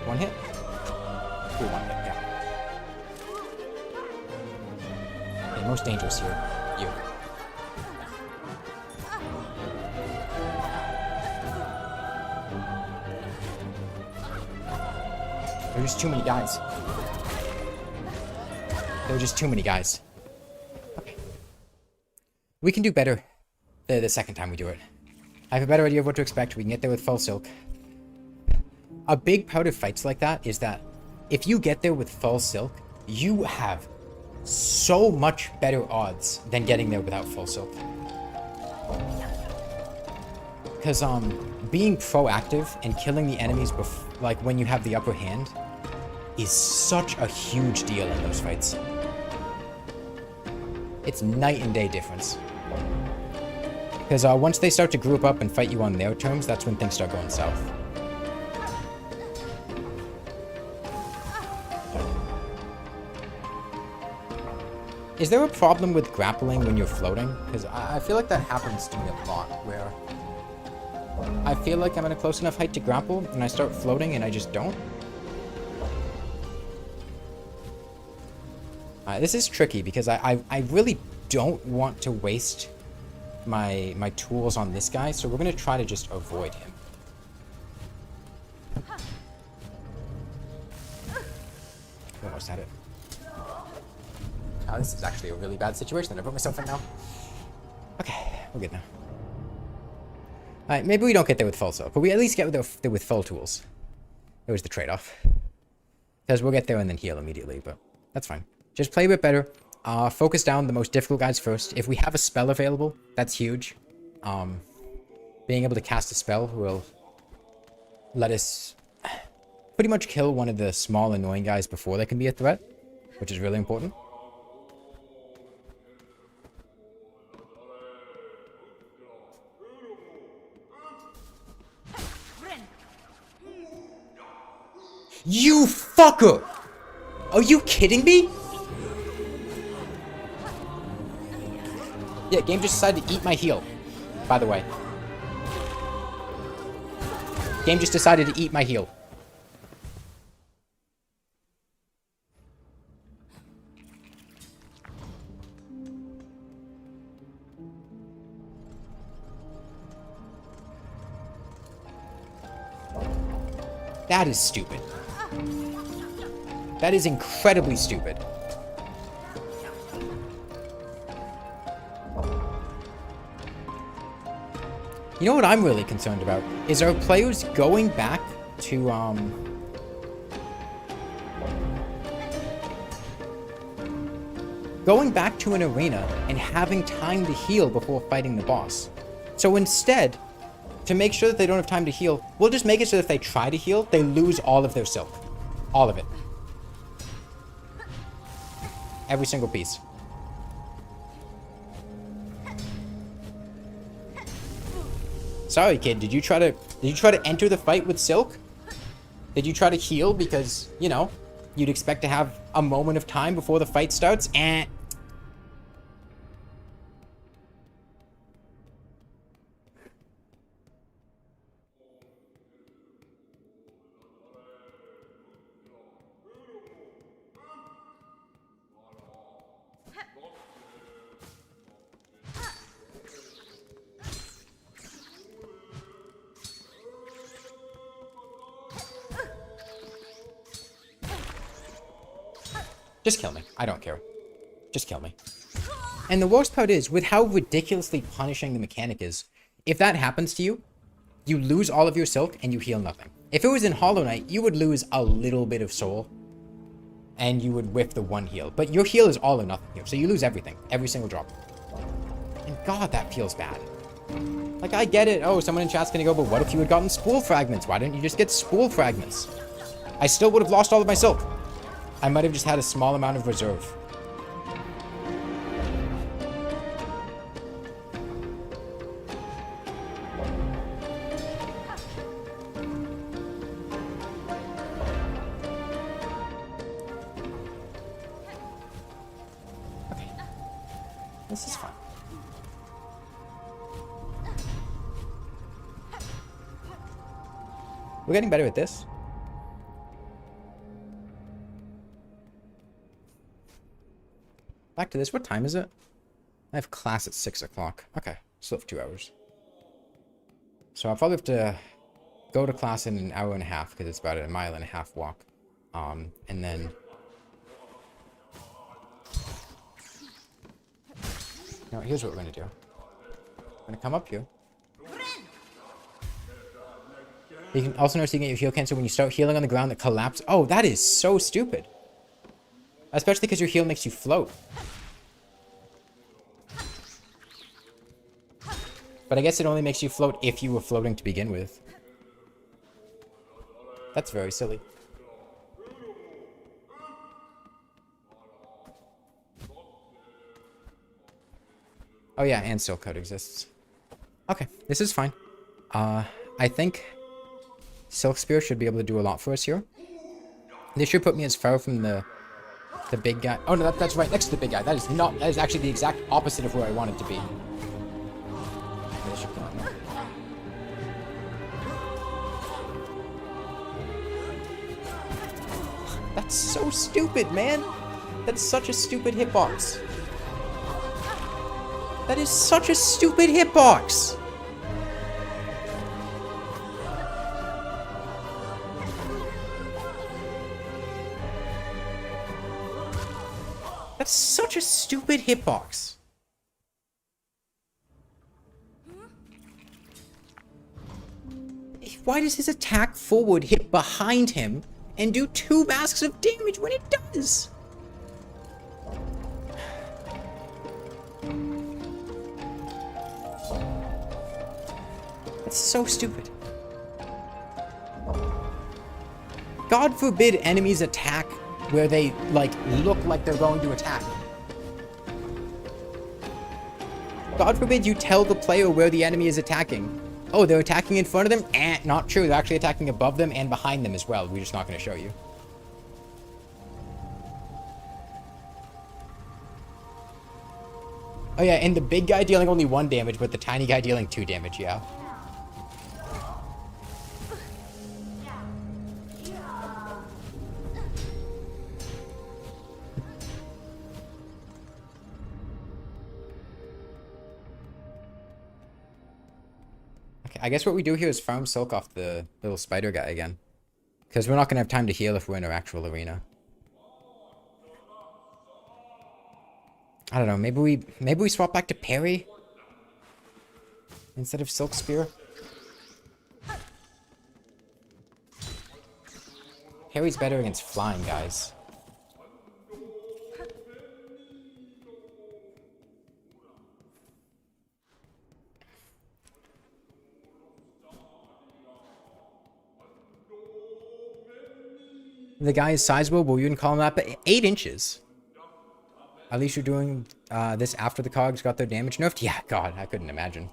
One hit. Ooh, one hit, yeah. Okay, most dangerous here. You. There's just too many guys. There are just too many guys. Okay. We can do better the second time we do it. I have a better idea of what to expect. We can get there with full silk. A big part of fights like that is that if you get there with full silk, you have so much better odds than getting there without full silk. Because being proactive and killing the enemies like when you have the upper hand is such a huge deal in those fights. It's night and day difference. Because once they start to group up and fight you on their terms, that's when things start going south. Is there a problem with grappling when you're floating? Because I feel like that happens to me a lot, where I feel like I'm at a close enough height to grapple, and I start floating and I just don't. This is tricky because I really don't want to waste my tools on this guy, so we're gonna try to just avoid him. Almost had it. Oh, this is actually a really bad situation that I put myself in now. Okay, we're good now. Alright, maybe we don't get there with full soul, but we at least get there with full tools. It was the trade-off. Because we'll get there and then heal immediately, but that's fine. Just play a bit better. Focus down the most difficult guys first. If we have a spell available, that's huge. Being able to cast a spell will let us pretty much kill one of the small annoying guys before they can be a threat, which is really important. You fucker! Are you kidding me? Yeah, game just decided to eat my heal, by the way. Game just decided to eat my heal. That is stupid. That is incredibly stupid. You know what I'm really concerned about? Is our players going back to, going back to an arena and having time to heal before fighting the boss. So instead, to make sure that they don't have time to heal, we'll just make it so that if they try to heal, they lose all of their silk. All of it. Every single piece. Sorry, kid. Did you try to enter the fight with silk? Did you try to heal because, you know, you'd expect to have a moment of time before the fight starts? Eh. Just kill me. I don't care. Just kill me. And the worst part is, with how ridiculously punishing the mechanic is, if that happens to you, you lose all of your silk and you heal nothing. If it was in Hollow Knight, you would lose a little bit of soul and you would whiff the one heal. But your heal is all or nothing here, so you lose everything. Every single drop. And God, that feels bad. Like, I get it. Oh, someone in chat's gonna go, but what if you had gotten spool fragments? Why didn't you just get spool fragments? I still would have lost all of my silk. I might have just had a small amount of reserve. Okay. This is fun. We're getting better at this. Back to this. What time is it? I have class at 6 o'clock. Okay. Still have 2 hours. So I'll probably have to go to class in an hour and a half because it's about a 1.5 mile walk. And then... Now, here's what we're going to do. We're going to come up here. You can also notice you get your heal cancel when you start healing on the ground that collapse. Oh, that is so stupid. Especially because your heal makes you float. But I guess it only makes you float if you were floating to begin with. That's very silly. Oh yeah, and Silk Code exists. Okay, this is fine. I think Silk Spear should be able to do a lot for us here. This should put me as far from the big guy. Oh no, that's right next to the big guy. That is actually the exact opposite of where I wanted to be. That's so stupid, man. That's such a stupid hitbox. That is such a stupid hitbox! That's such a stupid hitbox. Why does his attack forward hit behind him and do 2 masks of damage when it does? That's so stupid. God forbid enemies attack where they, like, look like they're going to attack. God forbid you tell the player where the enemy is attacking. Oh, they're attacking in front of them? Not true. They're actually attacking above them and behind them as well. We're just not going to show you. Oh yeah, and the big guy dealing only 1 damage, but the tiny guy dealing 2 damage, yeah. I guess what we do here is farm Silk off the little spider guy again. Because we're not going to have time to heal if we're in our actual arena. I don't know, maybe we swap back to parry? Instead of Silk Spear? Parry's better against flying guys. The guy is sizable, but we wouldn't call him that, but 8 inches. At least you're doing this after the cogs got their damage nerfed? Yeah, God, I couldn't imagine.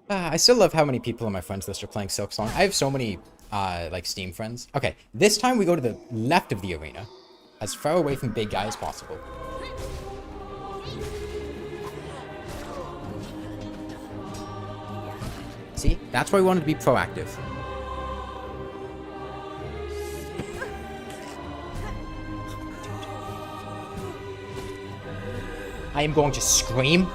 I still love how many people on my friends list are playing Silksong. I have so many, like, Steam friends. Okay, this time we go to the left of the arena. As far away from big guy as possible. See? That's why we wanted to be proactive. I am going to scream.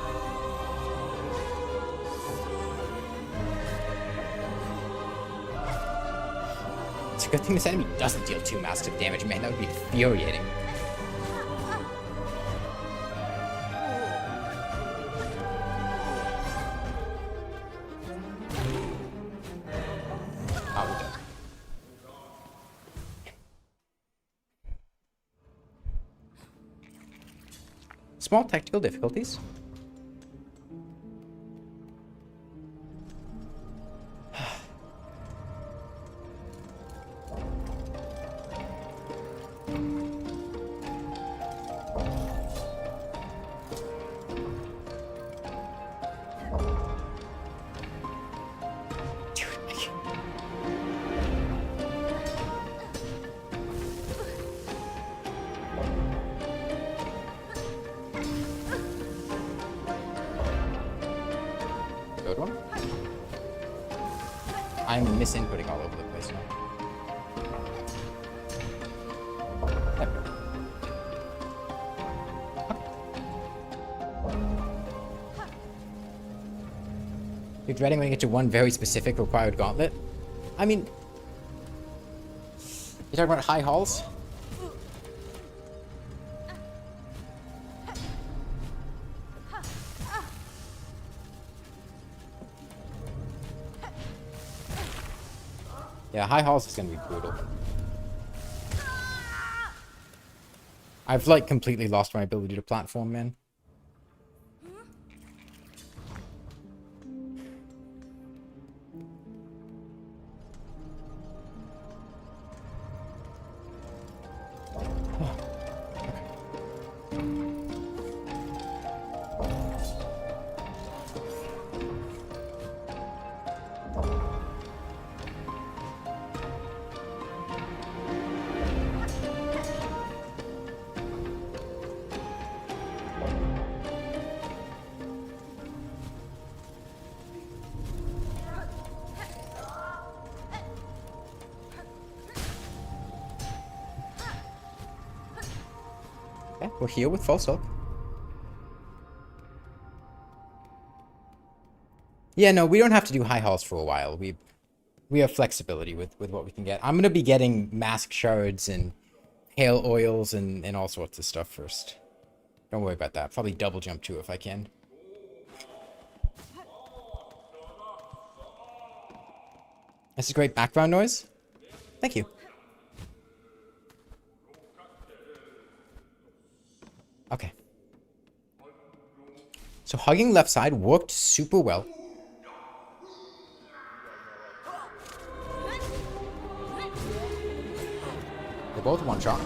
It's a good thing this enemy doesn't deal 2 masks of damage, man. That would be infuriating. Oh, we're dead. Small technical difficulties. Good one. I'm misinputting all over the place now. There we go. You're dreading when you get to one very specific required gauntlet? I mean... You talking about high halls? Yeah, high halls is gonna be brutal. I've, like, completely lost my ability to platform, man. We'll heal with False Hook. Yeah, no, we don't have to do high halls for a while. We have flexibility with what we can get. I'm gonna be getting mask shards and hail oils and all sorts of stuff first. Don't worry about that. Probably double jump too if I can. This is great background noise. Thank you. Okay. So hugging left side worked super well. They're both one shot.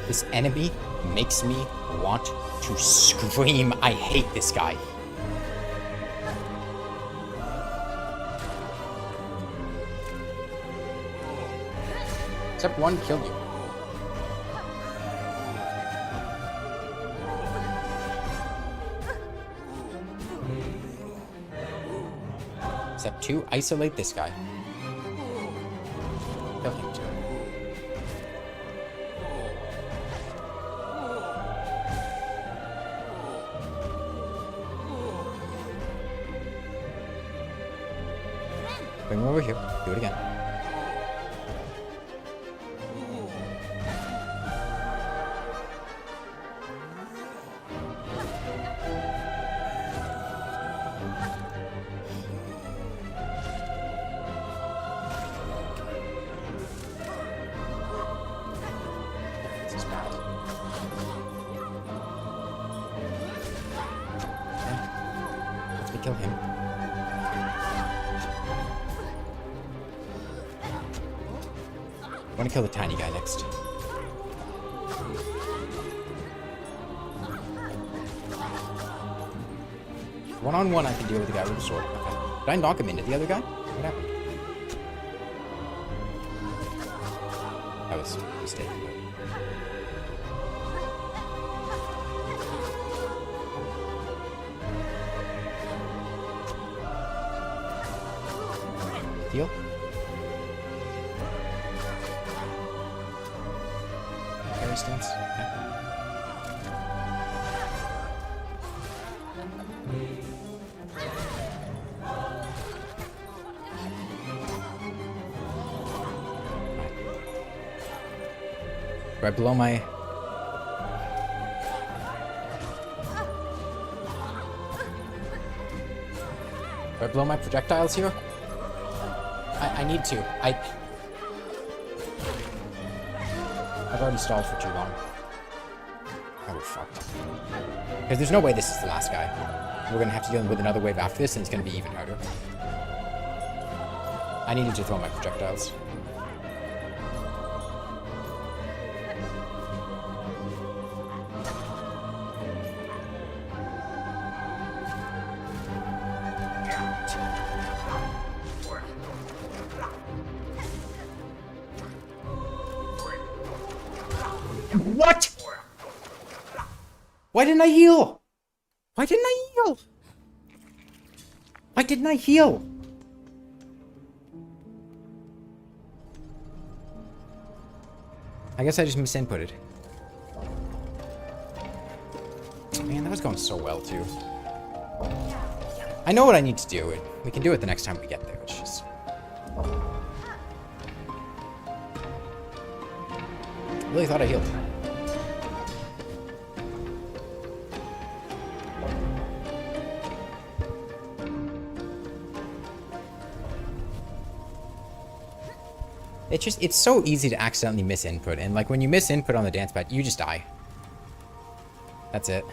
This enemy makes me want to scream. I hate this guy. Except one killed you. Step 2, isolate this guy. Kill him too. Bring him over here. Do it again. Kill him. I want to kill the tiny guy next. One-on-one, I can deal with the guy with the sword. Okay. Did I knock him into the other guy? What happened? That was a mistake. Heal. Carry stance. Okay. Right below my... Right below my projectiles here? I need to. I've already stalled for too long. Oh, we're fucked. Because there's no way this is the last guy. We're gonna have to deal with another wave after this, and it's gonna be even harder. I needed to throw my projectiles. What? Why didn't I heal? Why didn't I heal? Why didn't I heal? I guess I just misinputted. Man, that was going so well too. I know what I need to do. We can do it the next time we get there. It's just... I really thought I healed. It's so easy to accidentally miss input, and like when you miss input on the dance pad, you just die. That's it.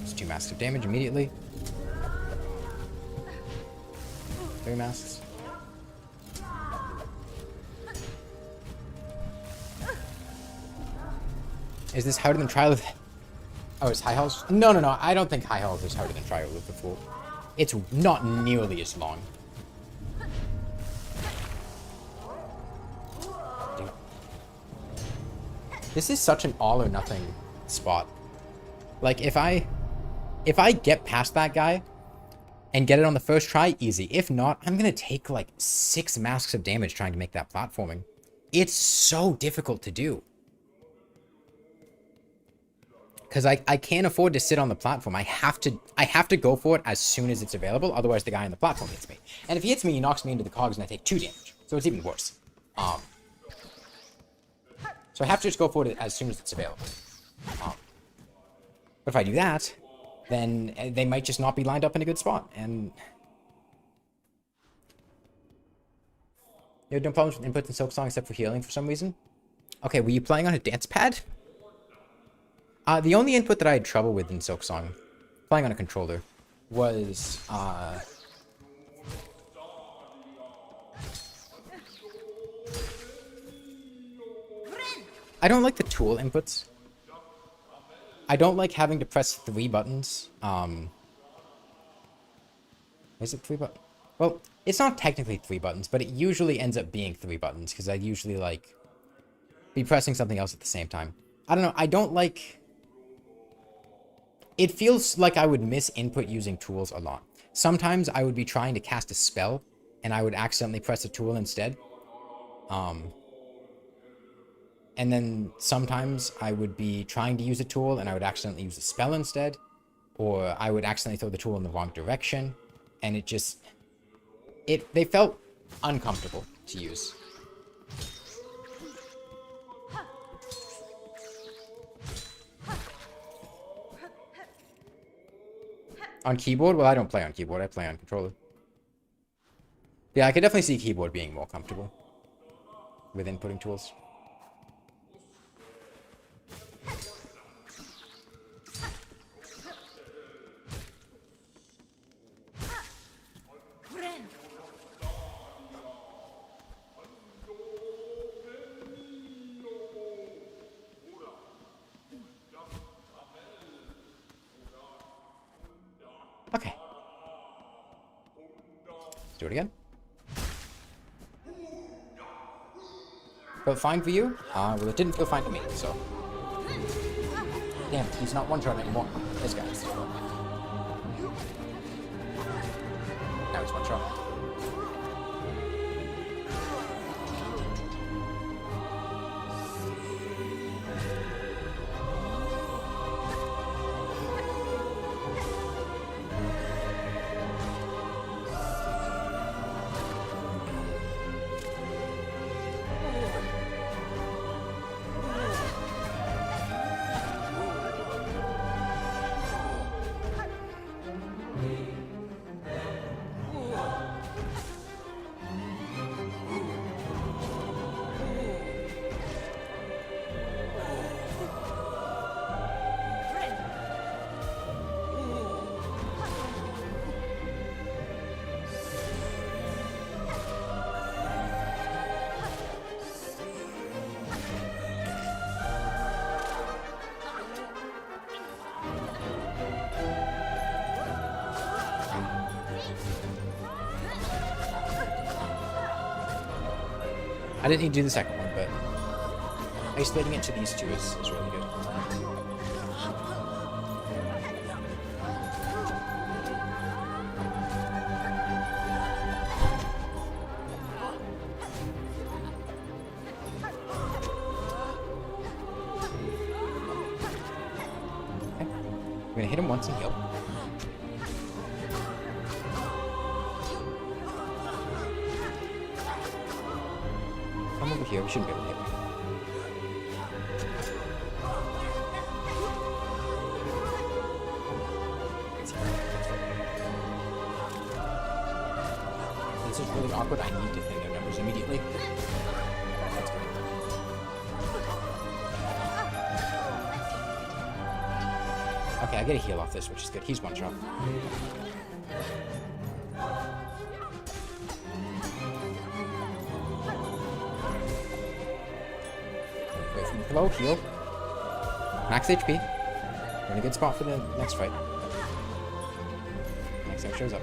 It's 2 masks of damage immediately. 3 masks. Is this harder than Trial of... Oh, it's High Halls? No, no, no. I don't think High Halls is harder than Trial of the Fool. It's not nearly as long. Dude. This is such an all or nothing spot. Like, if I get past that guy and get it on the first try, easy. If not, I'm gonna take like 6 masks of damage trying to make that platforming. It's so difficult to do. Because I can't afford to sit on the platform. I have to go for it as soon as it's available, otherwise the guy on the platform hits me. And if he hits me, he knocks me into the cogs and I take 2 damage. So it's even worse. So I have to just go for it as soon as it's available. But if I do that, then they might just not be lined up in a good spot. And you have no problems with inputs in Silksong except for healing for some reason? Okay, were you playing on a Dancepad? The only input that I had trouble with in Silksong, playing on a controller, was I don't like the tool inputs. I don't like having to press 3 buttons. Is it 3 buttons? Well, it's not technically 3 buttons, but it usually ends up being 3 buttons, because I usually, like, be pressing something else at the same time. I don't know, I don't like... It feels like I would miss input using tools a lot. Sometimes I would be trying to cast a spell, and I would accidentally press a tool instead. And then sometimes I would be trying to use a tool, and I would accidentally use a spell instead. Or I would accidentally throw the tool in the wrong direction. And it just... They felt uncomfortable to use. On keyboard? Well, I don't play on keyboard. I play on controller. Yeah, I could definitely see keyboard being more comfortable with inputting tools. Okay. Let's do it again. Felt fine for you? Well, it didn't feel fine to me, so... Damn, he's not one-shot anymore. This guy is. Now he's one-shot. I didn't need to do the second one, but isolating it to these two is really good. Okay. I'm gonna hit him once and heal. Come over here, we shouldn't be able to hit me. This is really awkward, I need to thin their numbers immediately. That's good. Okay, I get a heal off this, which is good. He's one shot. Hello, heal. Max HP. We're in a good spot for the next fight. Next time shows up.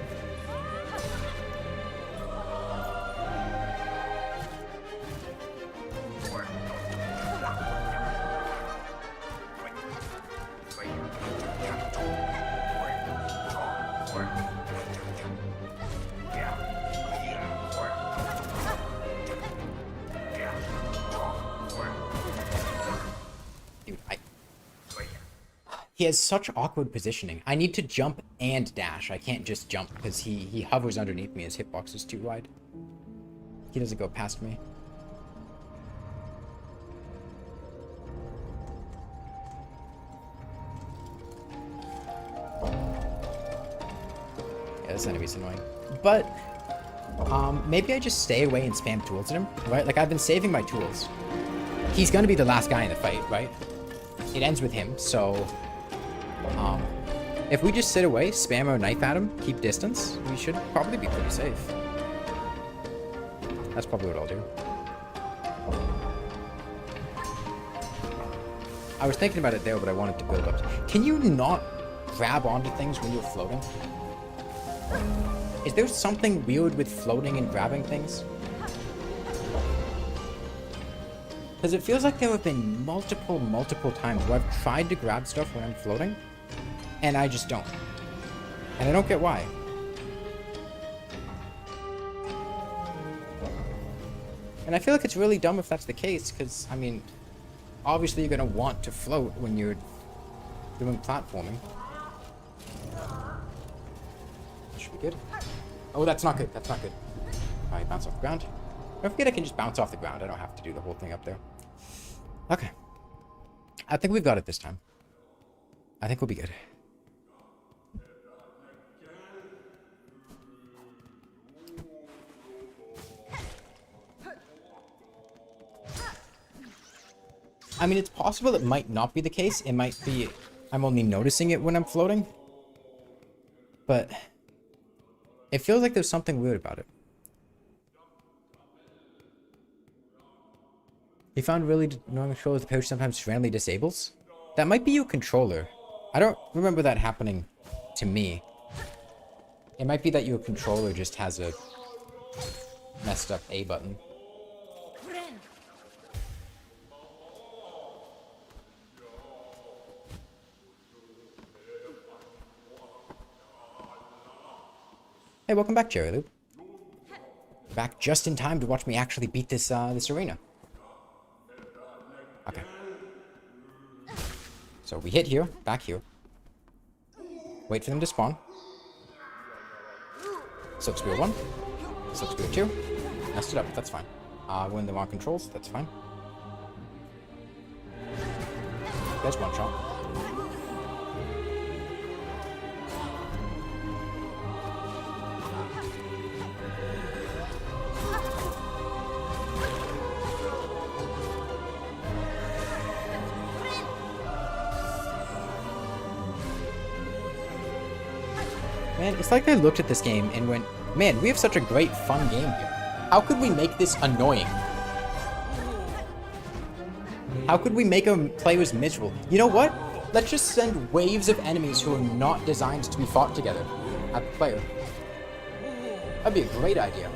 Dude, he has such awkward positioning. I need to jump and dash. I can't just jump because he hovers underneath me. His hitbox is too wide. He doesn't go past me. Yeah, this enemy's annoying. But maybe I just stay away and spam tools at him, right? Like, I've been saving my tools. He's gonna be the last guy in the fight, right? It ends with him, so if we just sit away, spam our knife at him, keep distance, we should probably be pretty safe. That's probably what I'll do. I was thinking about it there, but I wanted to build up. Can you not grab onto things when you're floating? Is there something weird with floating and grabbing things? Because it feels like there have been multiple times where I've tried to grab stuff when I'm floating, and I just don't. And I don't get why. And I feel like it's really dumb if that's the case, because, I mean, obviously you're going to want to float when you're doing platforming. Should be good. Oh, that's not good. That's not good. Alright, bounce off the ground. Don't forget I can just bounce off the ground. I don't have to do the whole thing up there. Okay. I think we've got it this time. I think we'll be good. I mean, it's possible it might not be the case. It might be I'm only noticing it when I'm floating. But it feels like there's something weird about it. You found really annoying controller the pouch sometimes randomly disables? That might be your controller. I don't remember that happening to me. It might be that your controller just has a messed up A button. Hey, welcome back, Cherry Loop. Back just in time to watch me actually beat this this arena. Okay. So we hit here, back here. Wait for them to spawn. Silk Spear 1. Silk Spear 2. Messed it up, that's fine. We're in the wrong controls, that's fine. There's one shot. Man, it's like I looked at this game and went, man, we have such a great, fun game here. How could we make this annoying? How could we make our players miserable? You know what? Let's just send waves of enemies who are not designed to be fought together at the player. That'd be a great idea.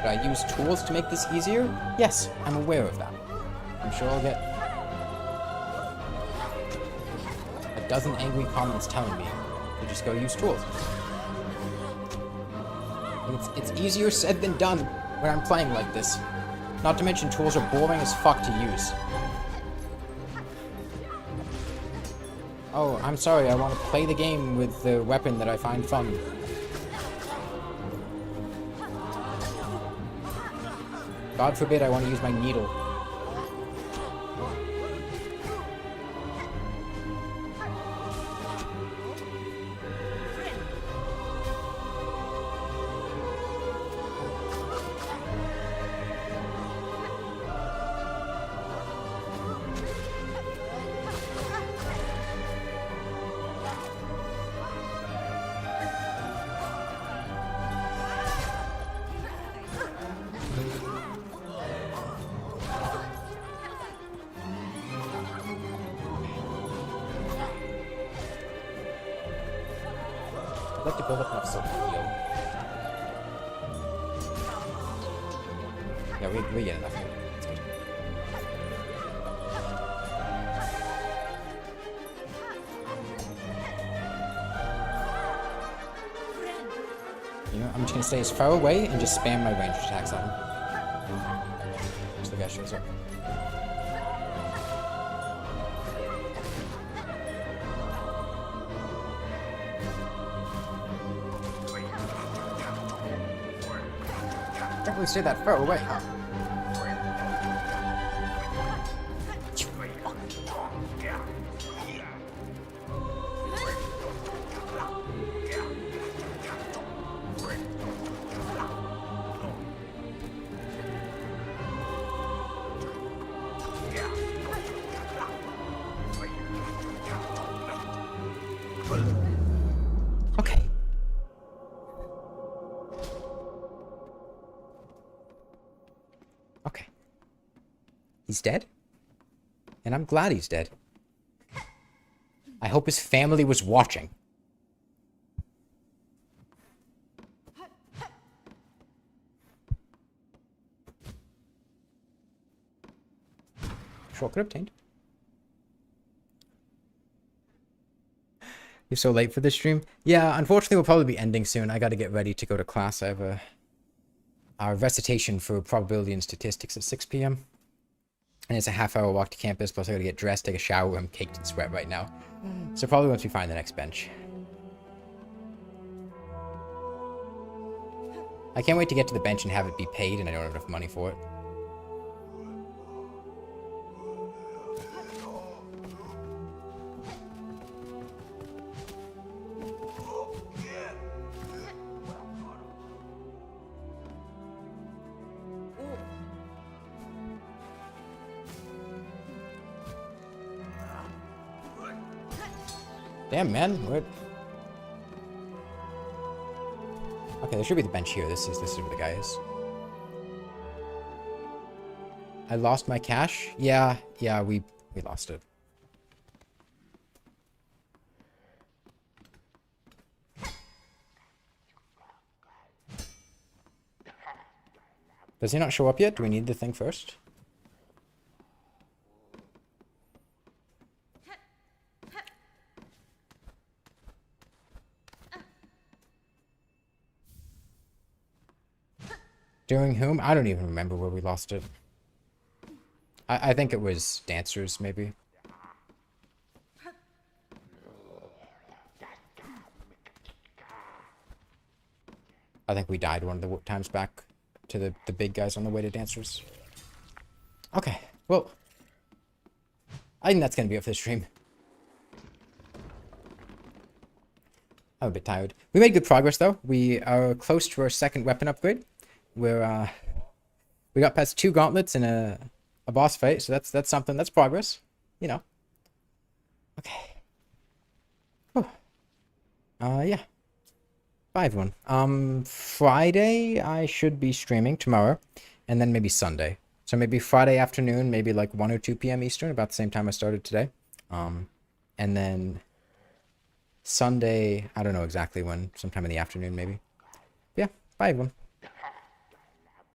I use tools to make this easier? Yes, I'm aware of that. I'm sure I'll get a dozen angry comments telling me to just go use tools. It's easier said than done when I'm playing like this. Not to mention tools are boring as fuck to use. Oh, I'm sorry, I want to play the game with the weapon that I find fun. God forbid I want to use my needle. I'd like to build up enough silk to heal. Yeah, we get enough here. That's good. You know, I'm just gonna stay as far away and just spam my ranged attacks on him. So the guy shows up. Can't really stay that far away, huh? Okay. Okay. He's dead? And I'm glad he's dead. I hope his family was watching. Shortcut obtained. You're so late for this stream? Yeah, unfortunately we'll probably be ending soon. I gotta get ready to go to class. I have a recitation for probability and statistics at 6 p.m. And it's a half-hour walk to campus, plus I gotta get dressed, take a shower. I'm caked in sweat right now. So probably once we find the next bench. I can't wait to get to the bench and have it be paid, and I don't have enough money for it. Damn, man. What? Okay, there should be the bench here. This is where the guy is. I lost my cash? Yeah, we lost it. Does he not show up yet? Do we need the thing first? During whom? I don't even remember where we lost it. I think it was dancers, maybe. I think we died one of the times back to the big guys on the way to dancers. Okay, well, I think that's gonna be it for the stream. I'm a bit tired. We made good progress though. We are close to our second weapon upgrade. We got past 2 gauntlets and a boss fight, so that's something. That's progress, you know. Okay. Oh. Yeah. Bye everyone. Friday I should be streaming tomorrow, and then maybe Sunday. So maybe Friday afternoon, maybe like 1 or 2 p.m. Eastern, about the same time I started today. And then Sunday, I don't know exactly when, sometime in the afternoon maybe. Yeah. Bye everyone.